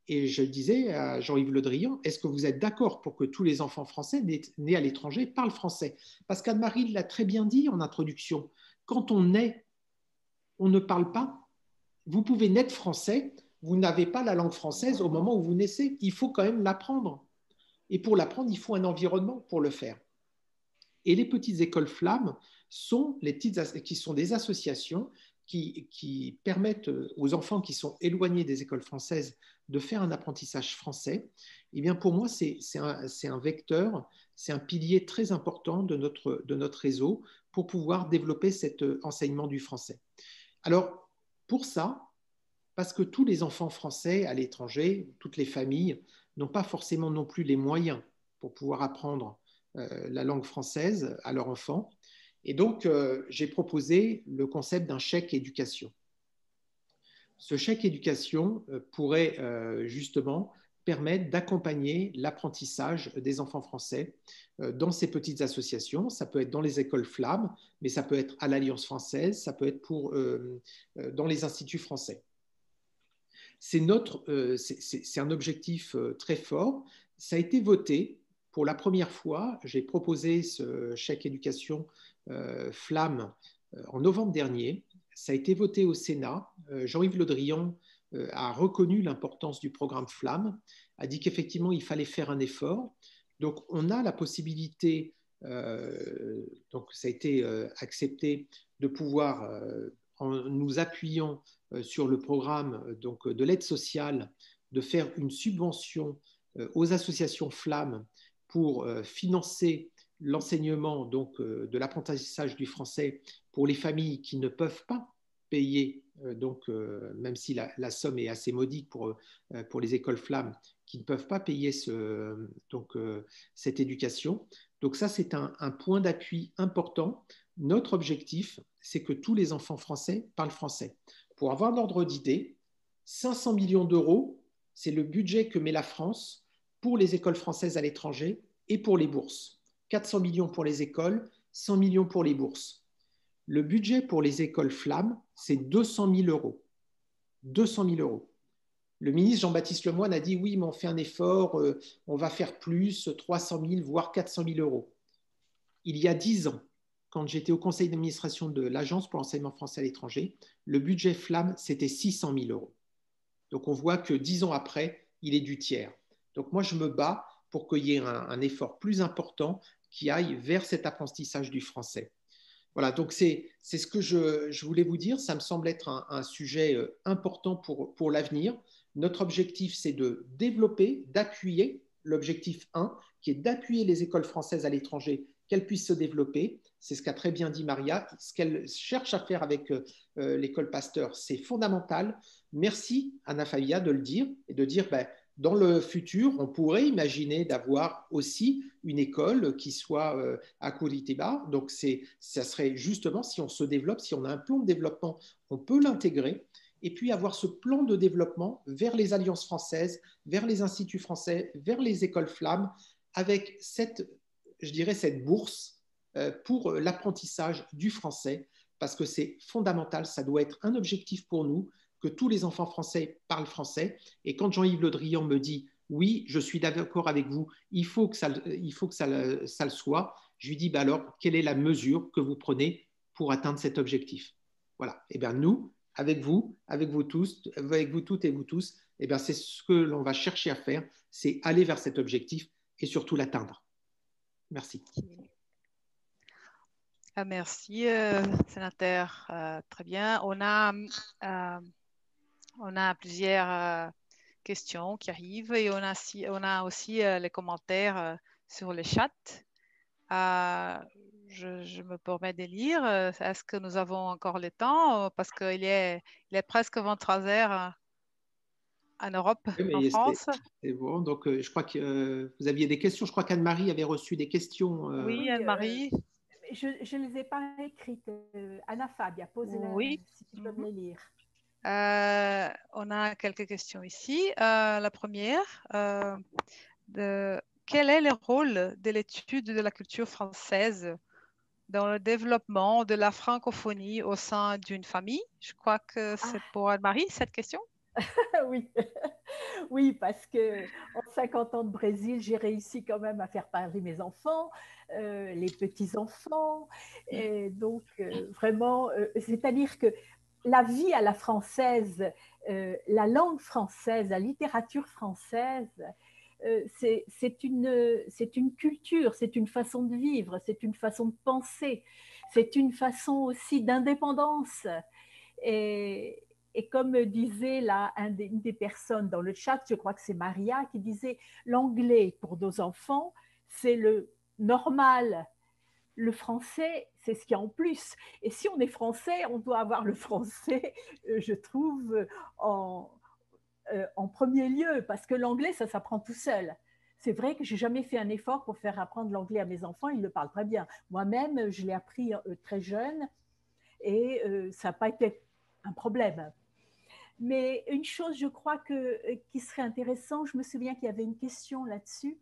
Et je disais à Jean-Yves Le Drian, est-ce que vous êtes d'accord pour que tous les enfants français nés à l'étranger parlent français? Parce qu'Anne-Marie l'a très bien dit en introduction, quand on naît, on ne parle pas. Vous pouvez naître français, vous n'avez pas la langue française au moment où vous naissez. Il faut quand même l'apprendre. Et pour l'apprendre, il faut un environnement pour le faire. Et les petites écoles Flamme sont des associations qui permettent aux enfants qui sont éloignés des écoles françaises de faire un apprentissage français. Eh bien, pour moi, c'est un vecteur, c'est un pilier très important de notre réseau pour pouvoir développer cet enseignement du français. Alors, pour ça, parce que tous les enfants français à l'étranger, toutes les familles, n'ont pas forcément non plus les moyens pour pouvoir apprendre la langue française à leurs enfants. Et donc, j'ai proposé le concept d'un chèque éducation. Ce chèque éducation pourrait justement permettre d'accompagner l'apprentissage des enfants français dans ces petites associations. Ça peut être dans les écoles Flamme, mais ça peut être à l'Alliance française, ça peut être dans les instituts français. C'est un objectif très fort. Ça a été voté pour la première fois. J'ai proposé ce chèque éducation Flamme en novembre dernier. Ça a été voté au Sénat. Jean-Yves Le Drian a reconnu l'importance du programme Flamme, a dit qu'effectivement, il fallait faire un effort. Donc, on a la possibilité, donc ça a été accepté, de pouvoir, en nous appuyant sur le programme donc, de l'aide sociale, de faire une subvention aux associations Flamme pour financer l'enseignement donc, de l'apprentissage du français pour les familles qui ne peuvent pas payer, donc, même si la somme est assez modique pour les écoles Flamme, qui ne peuvent pas payer cette éducation. Donc ça, c'est un point d'appui important. Notre objectif, c'est que tous les enfants français parlent français. Pour avoir un ordre d'idée, 500 millions d'euros, c'est le budget que met la France pour les écoles françaises à l'étranger et pour les bourses. 400 millions pour les écoles, 100 millions pour les bourses. Le budget pour les écoles flammes, c'est 200 000 euros. 200 000 euros. Le ministre Jean-Baptiste Lemoyne a dit oui, mais on fait un effort, on va faire plus, 300 000, voire 400 000 euros. Il y a 10 ans, quand j'étais au conseil d'administration de l'Agence pour l'enseignement français à l'étranger, le budget flamme, c'était 600 000 euros. Donc on voit que 10 ans après, il est du tiers. Donc moi, je me bats pour qu'il y ait un effort plus important qui aille vers cet apprentissage du français. Voilà, donc c'est ce que je voulais vous dire. Ça me semble être un sujet important pour l'avenir. Notre objectif, c'est de développer, d'appuyer, l'objectif 1, qui est d'appuyer les écoles françaises à l'étranger, qu'elles puissent se développer. C'est ce qu'a très bien dit Maria. Ce qu'elle cherche à faire avec l'école Pasteur, c'est fondamental. Merci, Anna Fabia, de le dire et de dire, dans le futur, on pourrait imaginer d'avoir aussi une école qui soit à Curitiba. Donc, ça serait justement, si on se développe, si on a un plan de développement, on peut l'intégrer et puis avoir ce plan de développement vers les alliances françaises, vers les instituts français, vers les écoles flammes, avec cette bourse pour l'apprentissage du français, parce que c'est fondamental, ça doit être un objectif pour nous, que tous les enfants français parlent français. Et quand Jean-Yves Le Drian me dit « oui, je suis d'accord avec vous, il faut que ça le soit », je lui dis « alors, quelle est la mesure que vous prenez pour atteindre cet objectif ?» Voilà. Et bien nous, avec vous tous, avec vous toutes et vous tous, et bien c'est ce que l'on va chercher à faire, c'est aller vers cet objectif et surtout l'atteindre. Merci. Merci, sénateur. Très bien. On a plusieurs questions qui arrivent et on a aussi les commentaires sur le chat. Je me permets de lire. Est-ce que nous avons encore le temps? Parce qu'il est presque 23 heures en Europe, oui, en France. C'est bon. Donc, je crois que vous aviez des questions. Je crois qu'Anne-Marie avait reçu des questions. Oui, Anne-Marie. Je ne les ai pas écrites. Anna Fabia, posez-les oui. si tu peux me les lire. On a quelques questions ici. La première, quel est le rôle de l'étude de la culture française dans le développement de la francophonie au sein d'une famille? Je crois que c'est pour Anne-Marie, cette question. Oui. Oui, parce qu'en 50 ans de Brésil, j'ai réussi quand même à faire parler mes enfants, les petits-enfants. Et donc, vraiment, c'est-à-dire que la vie à la française, la langue française, la littérature française, c'est une culture, c'est une façon de vivre, c'est une façon de penser, c'est une façon aussi d'indépendance. Et comme disait une des personnes dans le chat, je crois que c'est Maria, qui disait l'anglais pour nos enfants, c'est le normal. Le français, c'est ce qu'il y a en plus. Et si on est français, on doit avoir le français, je trouve, en premier lieu, parce que l'anglais, ça s'apprend tout seul. C'est vrai que je n'ai jamais fait un effort pour faire apprendre l'anglais à mes enfants, ils le parlent très bien. Moi-même, je l'ai appris très jeune et ça n'a pas été un problème. Mais une chose, je crois, qui serait intéressant, je me souviens qu'il y avait une question là-dessus,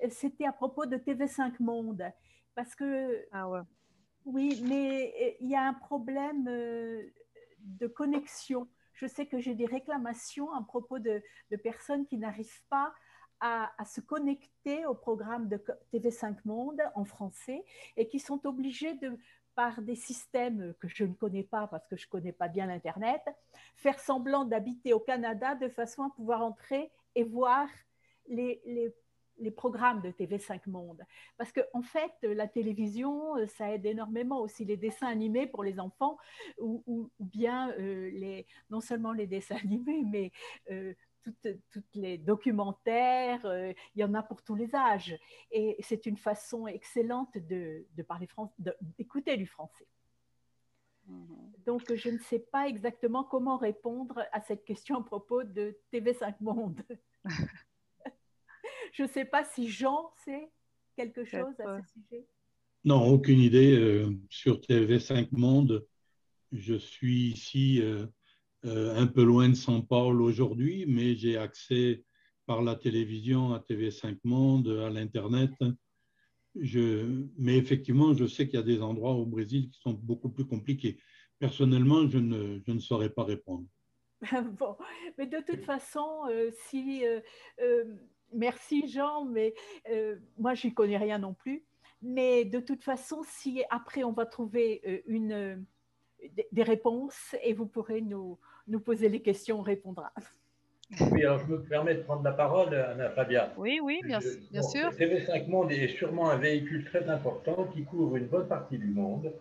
c'était à propos de TV5 Monde. Parce que, oui, mais il y a un problème de connexion. Je sais que j'ai des réclamations à propos de personnes qui n'arrivent pas à se connecter au programme de TV5 Monde en français et qui sont obligées par des systèmes que je ne connais pas parce que je ne connais pas bien l'Internet, faire semblant d'habiter au Canada de façon à pouvoir entrer et voir les programmes de TV5 Monde. Parce qu'en fait, la télévision, ça aide énormément aussi les dessins animés pour les enfants, ou bien non seulement les dessins animés, mais toutes les documentaires, il y en a pour tous les âges. Et c'est une façon excellente de parler français, d'écouter du français. Donc, je ne sais pas exactement comment répondre à cette question à propos de TV5 Monde. Je ne sais pas si Jean sait quelque chose à ce sujet. Non, aucune idée. Sur TV5 Monde, je suis ici un peu loin de São Paulo aujourd'hui, mais j'ai accès par la télévision à TV5 Monde, à l'Internet. Mais effectivement, je sais qu'il y a des endroits au Brésil qui sont beaucoup plus compliqués. Personnellement, je ne saurais pas répondre. Bon, mais de toute façon, merci Jean, mais moi je n'y connais rien non plus. Mais de toute façon, si après on va trouver des réponses et vous pourrez nous poser les questions, on répondra. Oui, alors je me permets de prendre la parole, Anna-Fabia. Oui, oui, bien sûr. TV5 Monde est sûrement un véhicule très important qui couvre une bonne partie du monde.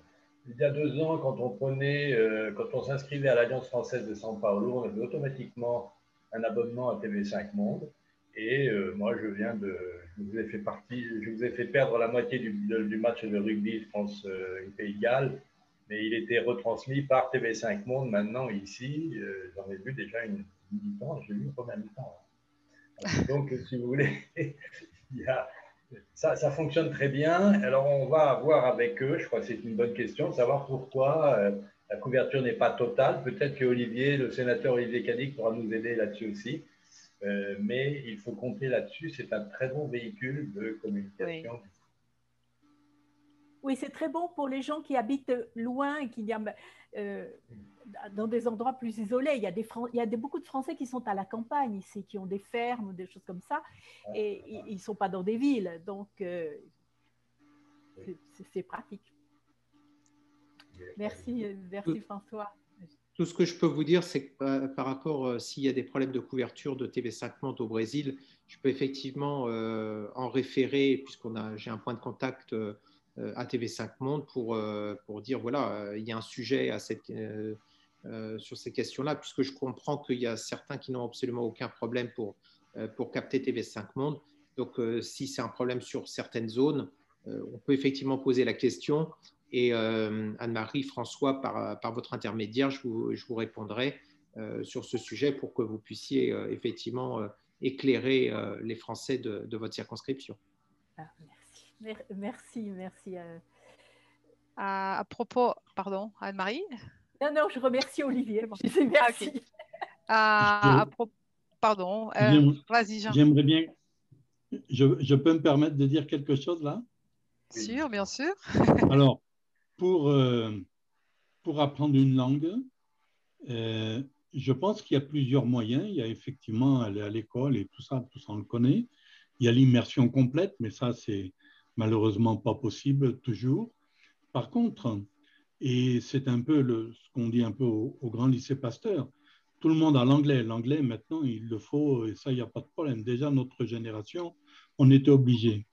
Il y a 2 ans, quand on s'inscrivait à l'Alliance française de São Paulo, on avait automatiquement un abonnement à TV5 Monde. Et moi, je vous ai fait perdre la moitié du match de rugby France-Pays de Galles, mais il était retransmis par TV5 Monde maintenant ici. J'en ai vu déjà une mi-temps, j'ai vu une première mi-temps. Donc, si vous voulez, ça fonctionne très bien. Alors, on va voir avec eux, je crois que c'est une bonne question, de savoir pourquoi la couverture n'est pas totale. Peut-être que le sénateur Olivier Cadic pourra nous aider là-dessus aussi. Mais il faut compter là-dessus. C'est un très bon véhicule de communication. Oui. Oui, c'est très bon pour les gens qui habitent loin et dans des endroits plus isolés. Il y a beaucoup de Français qui sont à la campagne ici, qui ont des fermes ou des choses comme ça, et ils ne sont pas dans des villes. Donc, c'est pratique. Merci François. Tout ce que je peux vous dire, c'est que par rapport, s'il y a des problèmes de couverture de TV5 Monde au Brésil, je peux effectivement en référer, j'ai un point de contact à TV5 Monde pour dire, voilà, il y a un sujet sur ces questions-là, puisque je comprends qu'il y a certains qui n'ont absolument aucun problème pour capter TV5 Monde. Donc, si c'est un problème sur certaines zones, on peut effectivement poser la question. Et Anne-Marie, François, par votre intermédiaire, je vous répondrai sur ce sujet pour que vous puissiez effectivement éclairer les Français de votre circonscription. Merci. À propos, pardon, Anne-Marie? Non, je remercie Olivier. Je dis merci. Okay. Pardon, vas-y Jean. J'aimerais bien, je peux me permettre de dire quelque chose là? Sûr, bien sûr. Alors, pour apprendre une langue, je pense qu'il y a plusieurs moyens. Il y a effectivement aller à l'école et tout ça on le connaît. Il y a l'immersion complète, mais ça, c'est malheureusement pas possible toujours. Par contre, et c'est un peu ce qu'on dit un peu au Grand Lycée Pasteur, tout le monde a l'anglais. L'anglais, maintenant, il le faut, et ça, il n'y a pas de problème. Déjà, notre génération, on était obligé.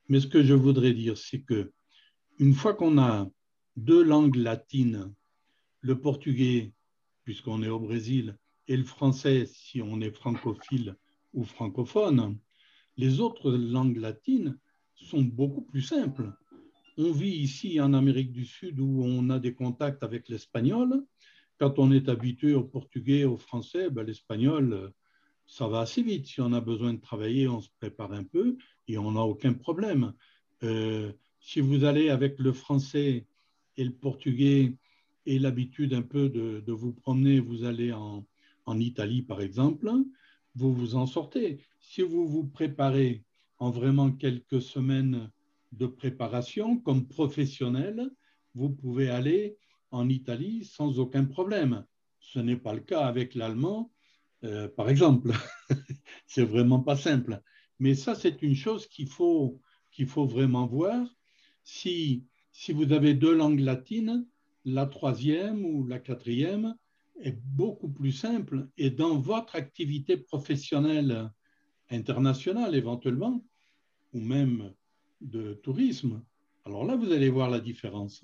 Mais ce que je voudrais dire, c'est que une fois qu'on a 2 langues latines, le portugais, puisqu'on est au Brésil, et le français, si on est francophile ou francophone, les autres langues latines sont beaucoup plus simples. On vit ici en Amérique du Sud où on a des contacts avec l'espagnol. Quand on est habitué au portugais, au français, l'espagnol, ça va assez vite. Si on a besoin de travailler, on se prépare un peu et on n'a aucun problème. Si vous allez avec le français et le portugais et l'habitude un peu de vous promener, vous allez en Italie par exemple, vous vous en sortez. Si vous vous préparez en vraiment quelques semaines de préparation comme professionnel, vous pouvez aller en Italie sans aucun problème. Ce n'est pas le cas avec l'allemand, par exemple. C'est vraiment pas simple. Mais ça, c'est une chose qu'il faut vraiment voir. Si vous avez 2 langues latines, la 3e ou la 4e est beaucoup plus simple. Et dans votre activité professionnelle internationale, éventuellement, ou même de tourisme, alors là, vous allez voir la différence.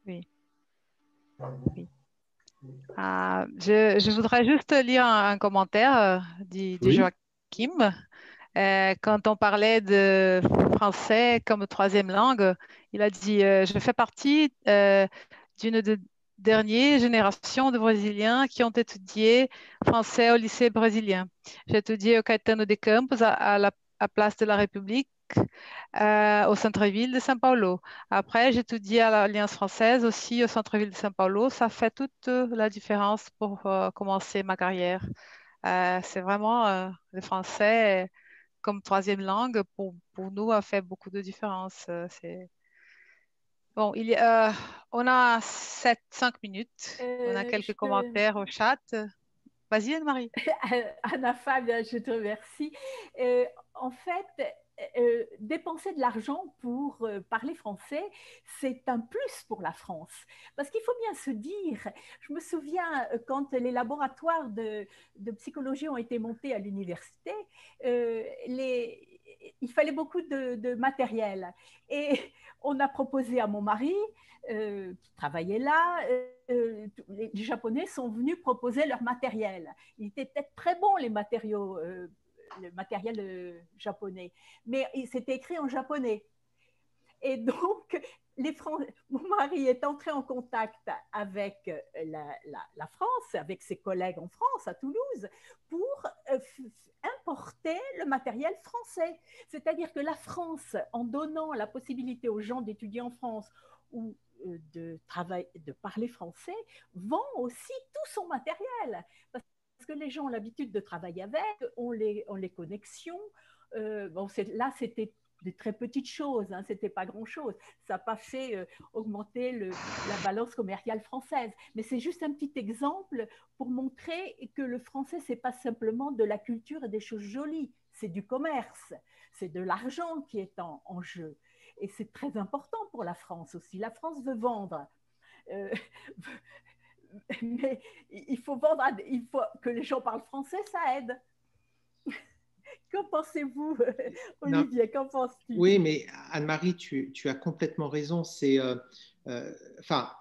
Oui. Je voudrais juste lire un commentaire du Joachim. Quand on parlait de français comme 3e langue, il a dit je fais partie d'une des dernières générations de Brésiliens qui ont étudié français au lycée brésilien. J'ai étudié au Caetano de Campos à Place de la République au centre-ville de São Paulo. Après, j'ai étudié à l'Alliance française aussi au centre-ville de São Paulo. Ça fait toute la différence pour commencer ma carrière. C'est vraiment le français comme troisième langue pour nous a fait beaucoup de différence. Bon, on a 5 minutes. On a quelques commentaires au chat. Vas-y, Anne-Marie. Anna Fabien, je te remercie. En fait, dépenser de l'argent pour parler français, c'est un plus pour la France. Parce qu'il faut bien se dire, je me souviens quand les laboratoires de psychologie ont été montés à l'université, il fallait beaucoup de matériel. Et on a proposé à mon mari, qui travaillait là, les Japonais sont venus proposer leur matériel. Il était peut-être très bon, les matériaux, le matériel japonais, mais c'était écrit en japonais. Et donc, mon mari est entré en contact avec la France, avec ses collègues en France, à Toulouse, pour importer le matériel français. C'est-à-dire que la France, en donnant la possibilité aux gens d'étudier en France ou de parler français, vend aussi tout son matériel. Parce que les gens ont l'habitude de travailler avec, ont les connexions. Bon, là, c'était des très petites choses, hein, c'était pas grand-chose. Ça n'a pas fait augmenter la balance commerciale française. Mais c'est juste un petit exemple pour montrer que le français, c'est pas simplement de la culture et des choses jolies, c'est du commerce, c'est de l'argent qui est en jeu. Et c'est très important pour la France aussi. La France veut vendre. Mais il faut vendre, il faut que les gens parlent français, ça aide. Qu'en pensez-vous, Olivier? Qu'en penses-tu? Oui, mais Anne-Marie, tu as complètement raison. Enfin,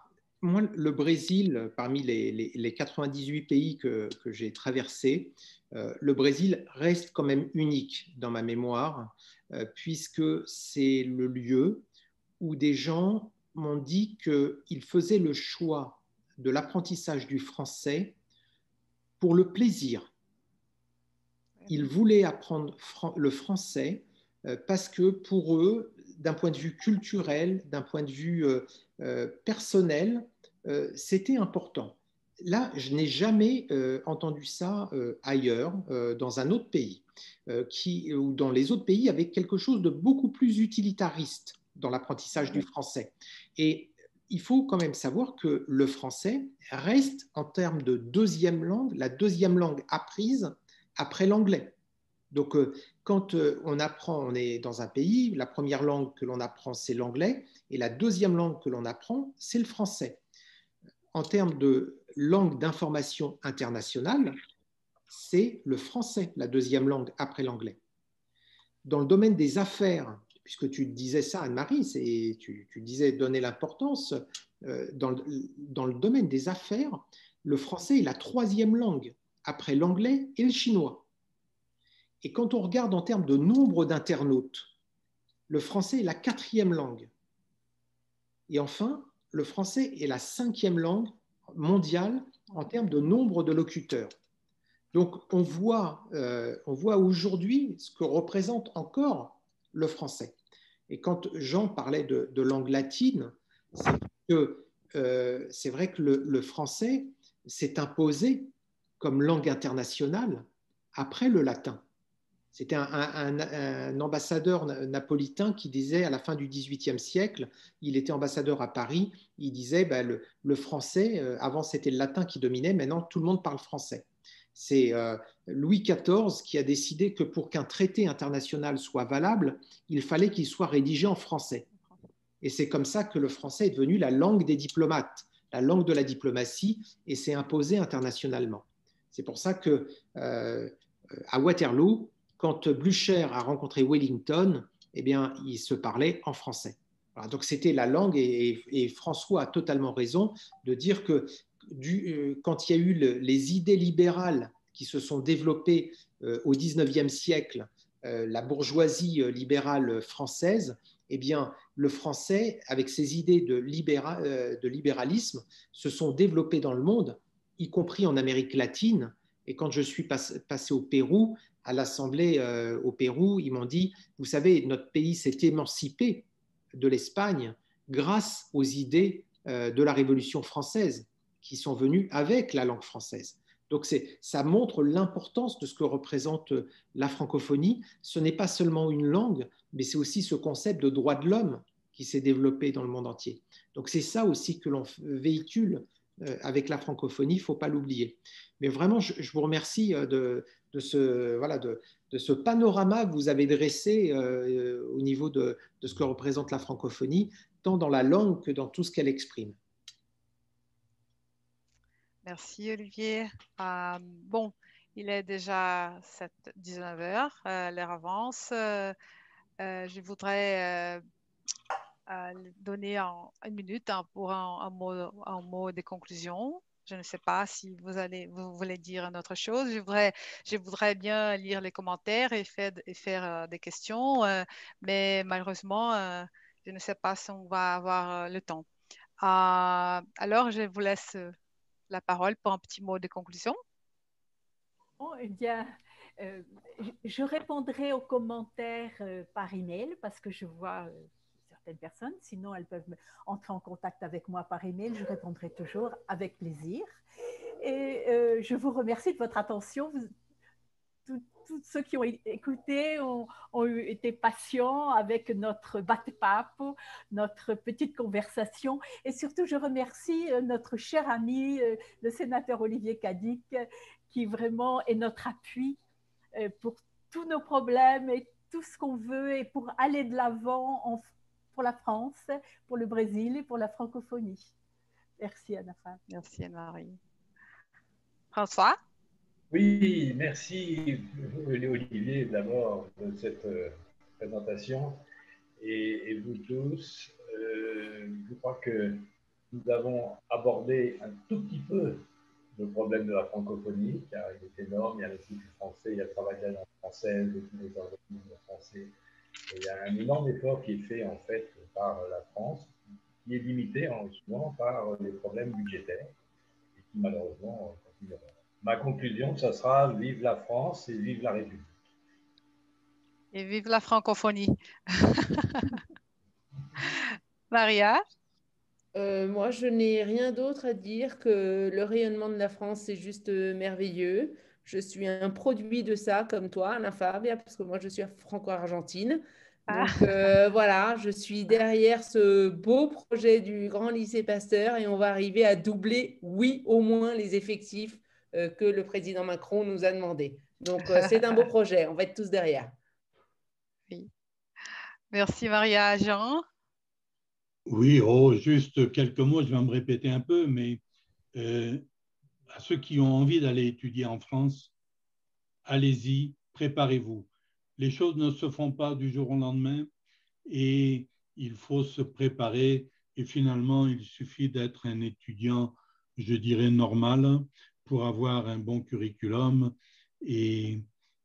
moi, le Brésil, parmi les 98 pays que j'ai traversés, le Brésil reste quand même unique dans ma mémoire, puisque c'est le lieu où des gens m'ont dit qu'ils faisaient le choix de l'apprentissage du français pour le plaisir. Ils voulaient apprendre le français parce que pour eux, d'un point de vue culturel, d'un point de vue personnel, c'était important. Là, je n'ai jamais entendu ça ailleurs, dans un autre pays, ou dans les autres pays, avec quelque chose de beaucoup plus utilitariste dans l'apprentissage du français. Et il faut quand même savoir que le français reste, en termes de deuxième langue, la deuxième langue apprise après l'anglais. Donc, quand on est dans un pays, la première langue que l'on apprend, c'est l'anglais, et la deuxième langue que l'on apprend, c'est le français. En termes de langue d'information internationale, c'est le français, la deuxième langue après l'anglais. Dans le domaine des affaires, puisque tu disais ça, Anne-Marie, tu disais donner l'importance, dans le domaine des affaires, le français est la troisième langue après l'anglais et le chinois. Et quand on regarde en termes de nombre d'internautes, le français est la quatrième langue. Et enfin, le français est la cinquième langue mondiale en termes de nombre de locuteurs. Donc, on voit aujourd'hui ce que représente encore le français. Et quand Jean parlait de langue latine, c'est vrai que le français s'est imposé comme langue internationale après le latin. C'était un ambassadeur napolitain qui disait, à la fin du XVIIIe siècle, il était ambassadeur à Paris, il disait le français, avant c'était le latin qui dominait, maintenant tout le monde parle français. C'est Louis XIV qui a décidé que pour qu'un traité international soit valable, il fallait qu'il soit rédigé en français. Et c'est comme ça que le français est devenu la langue des diplomates, la langue de la diplomatie, et s'est imposé internationalement. C'est pour ça que à Waterloo, quand Blücher a rencontré Wellington, eh bien, il se parlait en français. Voilà, donc c'était la langue, et François a totalement raison de dire que quand il y a eu les idées libérales qui se sont développées au XIXe siècle, la bourgeoisie libérale française, eh bien, le français, avec ses idées de libéralisme, se sont développées dans le monde, y compris en Amérique latine. Et quand je suis passé au Pérou, à l'Assemblée au Pérou, ils m'ont dit, vous savez, notre pays s'est émancipé de l'Espagne grâce aux idées de la Révolution française qui sont venues avec la langue française. Donc ça montre l'importance de ce que représente la francophonie. Ce n'est pas seulement une langue, mais c'est aussi ce concept de droit de l'homme qui s'est développé dans le monde entier. Donc c'est ça aussi que l'on véhicule avec la francophonie, il ne faut pas l'oublier. Mais vraiment, je vous remercie de ce panorama que vous avez dressé au niveau de ce que représente la francophonie, tant dans la langue que dans tout ce qu'elle exprime. Merci Olivier. Bon, il est déjà 19 heures, l'heure avance. Je voudrais donner une minute pour un mot de conclusion. Je ne sais pas si vous voulez dire une autre chose. Je voudrais bien lire les commentaires et faire des questions, mais malheureusement, je ne sais pas si on va avoir le temps. Alors, je vous laisse la parole pour un petit mot de conclusion. Bon, eh bien, je répondrai aux commentaires par email parce que je vois certaines personnes, sinon elles peuvent entrer en contact avec moi par email, je répondrai toujours avec plaisir. Et je vous remercie de votre attention. Tous ceux qui ont écouté ont été patients avec notre bate-pape, notre petite conversation. Et surtout, je remercie notre cher ami, le sénateur Olivier Cadic, qui vraiment est notre appui pour tous nos problèmes et tout ce qu'on veut et pour aller de l'avant pour la France, pour le Brésil et pour la francophonie. Merci Anna-Fab. Merci Anne-Marie. François? Oui, merci Olivier d'abord de cette présentation et vous tous. Je crois que nous avons abordé un tout petit peu le problème de la francophonie, car il est énorme. Il y a l'Institut français, il y a le travail de la langue française, tous les organismes français. Et il y a un énorme effort qui est fait en fait par la France, qui est limité souvent par les problèmes budgétaires et qui malheureusement continueront. Ma conclusion, ça sera vive la France et vive la République. Et vive la francophonie. Maria? Moi, je n'ai rien d'autre à dire que le rayonnement de la France est juste merveilleux. Je suis un produit de ça, comme toi, Anna Fabia, parce que moi, je suis franco-argentine. Donc voilà, je suis derrière ce beau projet du Grand Lycée Pasteur et on va arriver à doubler, oui, au moins les effectifs que le président Macron nous a demandé. Donc c'est un beau projet, on va être tous derrière. Oui. Merci Maria. Jean? Oui, juste quelques mots, je vais me répéter un peu, mais à ceux qui ont envie d'aller étudier en France, allez-y, préparez-vous. Les choses ne se font pas du jour au lendemain et il faut se préparer. Et finalement, il suffit d'être un étudiant, je dirais, normal pour avoir un bon curriculum et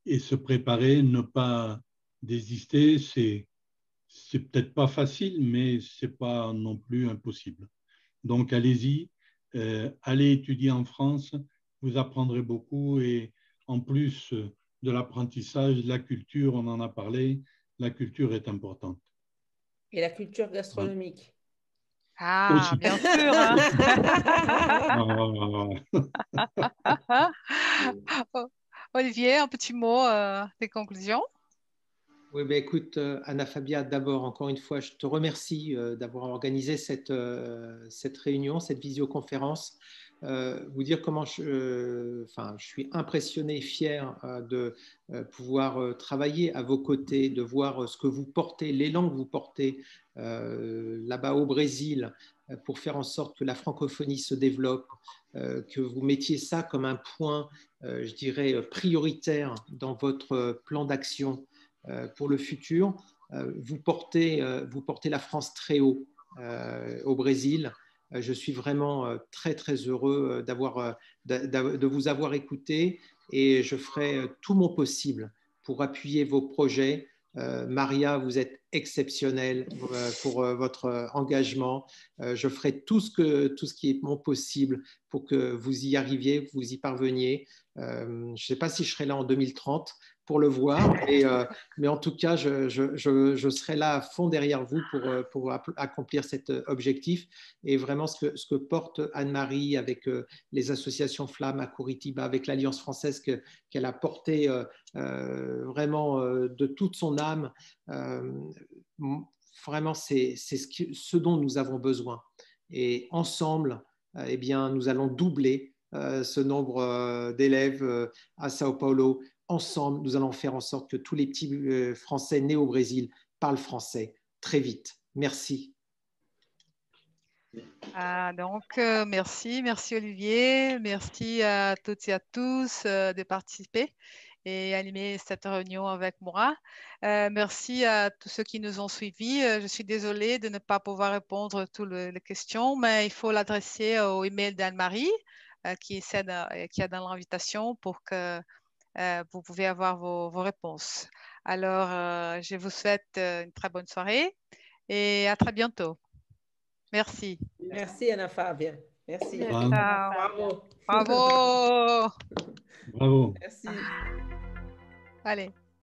se préparer, ne pas désister. C'est peut-être pas facile, mais c'est pas non plus impossible. Donc, allez-y, allez étudier en France, vous apprendrez beaucoup et en plus de l'apprentissage, la culture, on en a parlé, la culture est importante. Et la culture gastronomique. Ah, aussi. Bien sûr. Hein. Olivier, un petit mot des conclusions? Oui, ben écoute, Anna Fabia, d'abord, encore une fois, je te remercie d'avoir organisé cette réunion, cette visioconférence. Vous dire comment je suis impressionné et fier de pouvoir travailler à vos côtés, de voir ce que vous portez, l'élan que vous portez là-bas au Brésil pour faire en sorte que la francophonie se développe, que vous mettiez ça comme un point, je dirais, prioritaire dans votre plan d'action pour le futur. Vous portez la France très haut au Brésil. Je suis vraiment très, très heureux de vous avoir écouté et je ferai tout mon possible pour appuyer vos projets. Maria, vous êtes exceptionnelle pour votre engagement. Je ferai tout ce qui est mon possible pour que vous y arriviez, que vous y parveniez. Je ne sais pas si je serai là en 2030 pour le voir. Mais en tout cas, je serai là à fond derrière vous pour accomplir cet objectif. Et vraiment, ce que porte Anne-Marie avec les associations Flamme à Curitiba, avec l'Alliance française qu'elle a portée vraiment de toute son âme, vraiment, c'est ce dont nous avons besoin. Et ensemble, eh bien, nous allons doubler ce nombre d'élèves à Sao Paulo. Ensemble, nous allons faire en sorte que tous les petits Français nés au Brésil parlent français très vite. Merci. Merci Olivier, merci à toutes et à tous de participer et animer cette réunion avec moi. Merci à tous ceux qui nous ont suivis. Je suis désolée de ne pas pouvoir répondre à toutes les questions, mais il faut l'adresser au email d'Anne-Marie qui est dans l'invitation pour que vous pouvez avoir vos réponses. Alors, je vous souhaite une très bonne soirée et à très bientôt. Merci. Merci Anna Fabia. Merci. Bravo. Bravo. Bravo. Merci. Allez.